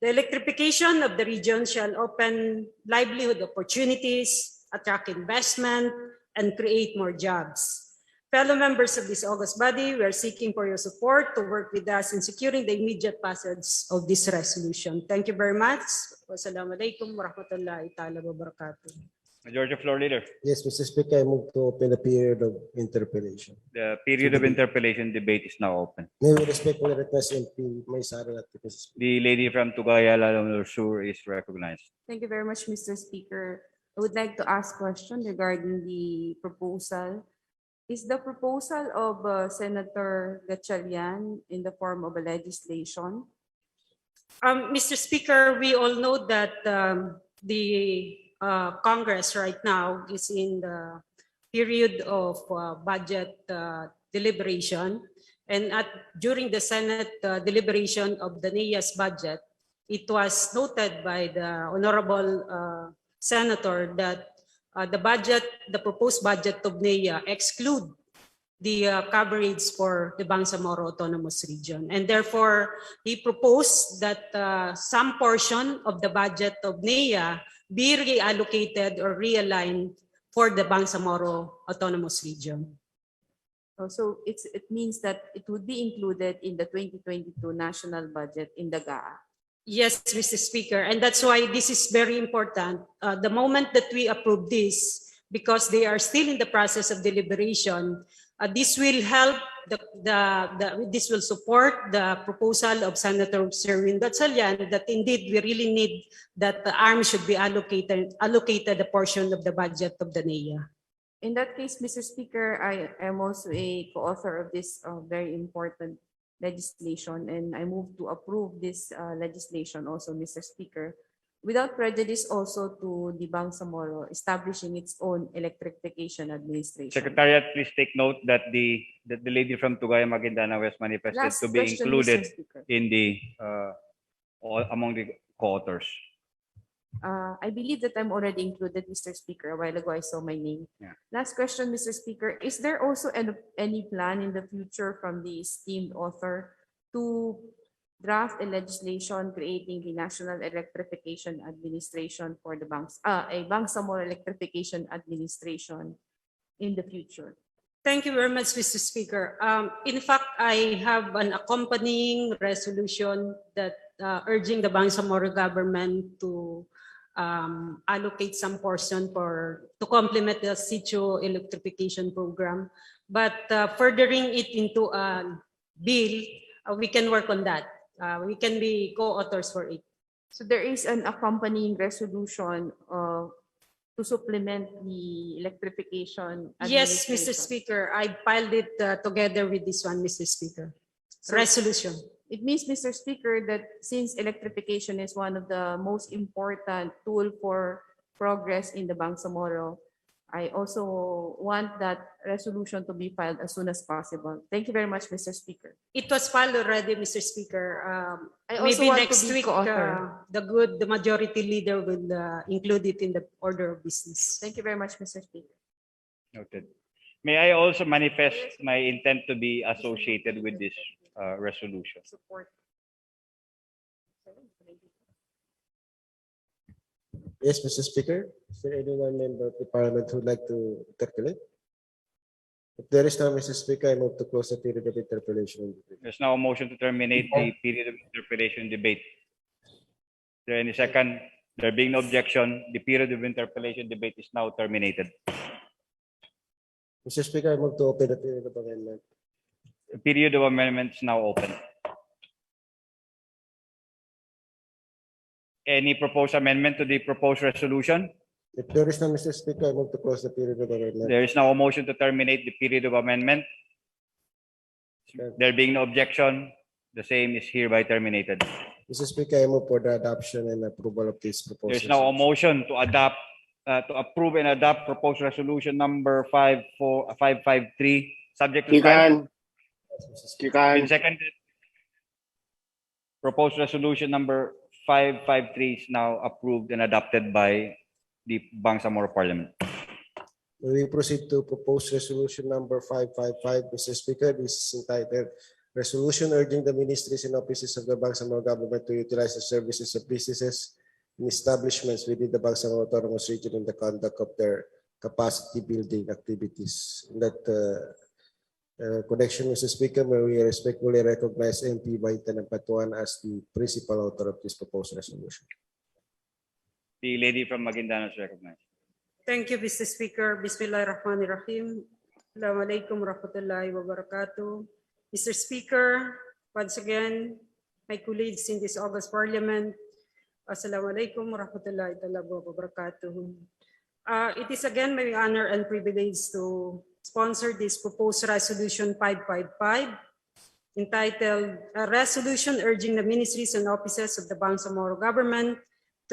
The electrification of the region shall open livelihood opportunities, attract investment, and create more jobs. Fellow members of this august body, we are seeking for your support to work with us in securing the immediate passage of this resolution. Thank you very much. Wassalamualaikum warahmatullahi ta'ala wabarakatuh. Majority Floor Leader. Yes, Mr. Speaker, I move to open the period of interpellation. The period of interpellation debate is now open. May we respectfully request MP May Sara that Mr. Speaker. The lady from Tugaya, Lalong Sur is recognized. Thank you very much, Mr. Speaker. I would like to ask question regarding the proposal. Is the proposal of Senator Gatchalian in the form of a legislation? Mr. Speaker, we all know that the Congress right now is in the period of budget deliberation, and during the Senate deliberation of the NEA's budget, it was noted by the Honorable Senator that the proposed budget of NEA exclude the coverage for the Bangsamoro Autonomous Region. And therefore, he proposed that some portion of the budget of NEA be reallocated or realigned for the Bangsamoro Autonomous Region. So it means that it would be included in the 2022 national budget in the GAA. Yes, Mr. Speaker, and that's why this is very important. The moment that we approve this, because they are still in the process of deliberation, this will help this will support the proposal of Senator Sherwin Gatchalian that indeed we really need that the arms should be allocated a portion of the budget of the NEA. In that case, Mr. Speaker, I am also a co-author of this very important legislation, and I move to approve this legislation also, Mr. Speaker, without prejudice also to the Bangsamoro establishing its own electrification administration. Secretariat, please take note that the lady from Tugaya, Maguindana was manifested Last to be question, included Mr. Speaker. in the among the co-authors. I believe that I'm already included, Mr. Speaker. A while ago, I saw my name. Yeah. Last question, Mr. Speaker. Is there also any plan in the future from the esteemed author to draft a legislation creating the National Electrification Administration for the a Bangsamoro Electrification Administration in the future? Thank you very much, Mr. Speaker. In fact, I have an accompanying resolution that urging the Bangsamoro government to allocate some portion to complement the situ electrification program. But furthering it into a bill, we can work on that. We can be co-authors for it. So there is an accompanying resolution to supplement the electrification Yes, administration. Mr. Speaker, I filed it together with this one, Mr. Speaker. So Resolution. it means, Mr. Speaker, that since electrification is one of the most important tool for progress in the Bangsamoro, I also want that resolution to be filed as soon as possible. Thank you very much, Mr. Speaker. It was filed already, Mr. Speaker. I also Maybe want next to be week, co-author. the majority leader will include it in the order of business. Thank you very much, Mr. Speaker. Noted. May I also manifest my intent to be associated with this resolution? Support. Yes, Mr. Speaker. Is there anyone member of the Parliament who would like to interpellate? If there is none, Mr. Speaker, I move to close the period of interpellation. There's now a motion to terminate the period of interpellation debate. Is there any second? There being no objection, the period of interpellation debate is now terminated. Mr. Speaker, I move to open the period of amendment. The period of amendments now open. Any proposed amendment to the proposed resolution? If there is none, Mr. Speaker, I move to close the period of amendment. There is now a motion to terminate the period of amendment. There being no objection, the same is hereby terminated. Mr. Speaker, I move for the adoption and approval of this proposal. There's now a motion to approve and adopt proposed resolution number 553, subject to You can. Been seconded. Proposed resolution number 553 is now approved and adopted by the Bangsamoro Parliament. We proceed to propose resolution number 555, Mr. Speaker. This is entitled Resolution urging the ministries and offices of the Bangsamoro government to utilize the services of businesses and establishments within the Bangsamoro Autonomous Region in the conduct of their capacity building activities. In that connection, Mr. Speaker, may we respectfully recognize MP Baitan Patuan as the principal author of this proposed resolution. The lady from Maguindanao is recognized. Thank you, Mr. Speaker. Bismillahirrahmanirrahim. Assalamualaikum warahmatullahi wabarakatuh. Mr. Speaker, once again, my colleagues in this August Parliament, Assalamualaikum warahmatullahi wabarakatuh. It is again my honor and privilege to sponsor this proposed Resolution 555, entitled a Resolution urging the ministries and offices of the Bangsamoro government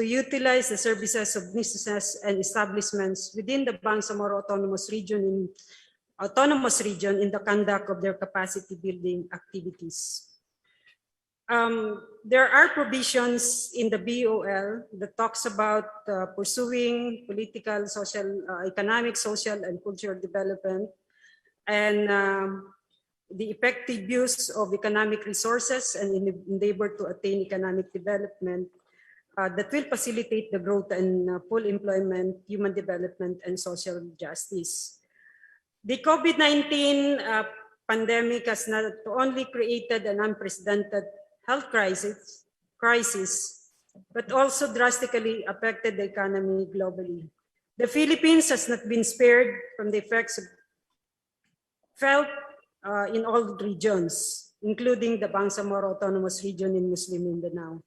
to utilize the services of businesses and establishments within the Bangsamoro Autonomous Region in the conduct of their capacity building activities. There are provisions in the BOL that talks about pursuing political, social, economic, social, and cultural development, and the effective use of economic resources and endeavor to attain economic development that will facilitate the growth and full employment, human development, and social justice. The COVID-19 pandemic has not only created an unprecedented health crisis, but also drastically affected the economy globally. The Philippines has not been spared from the effects felt in all regions, including the Bangsamoro Autonomous Region in Muslim Mindanao.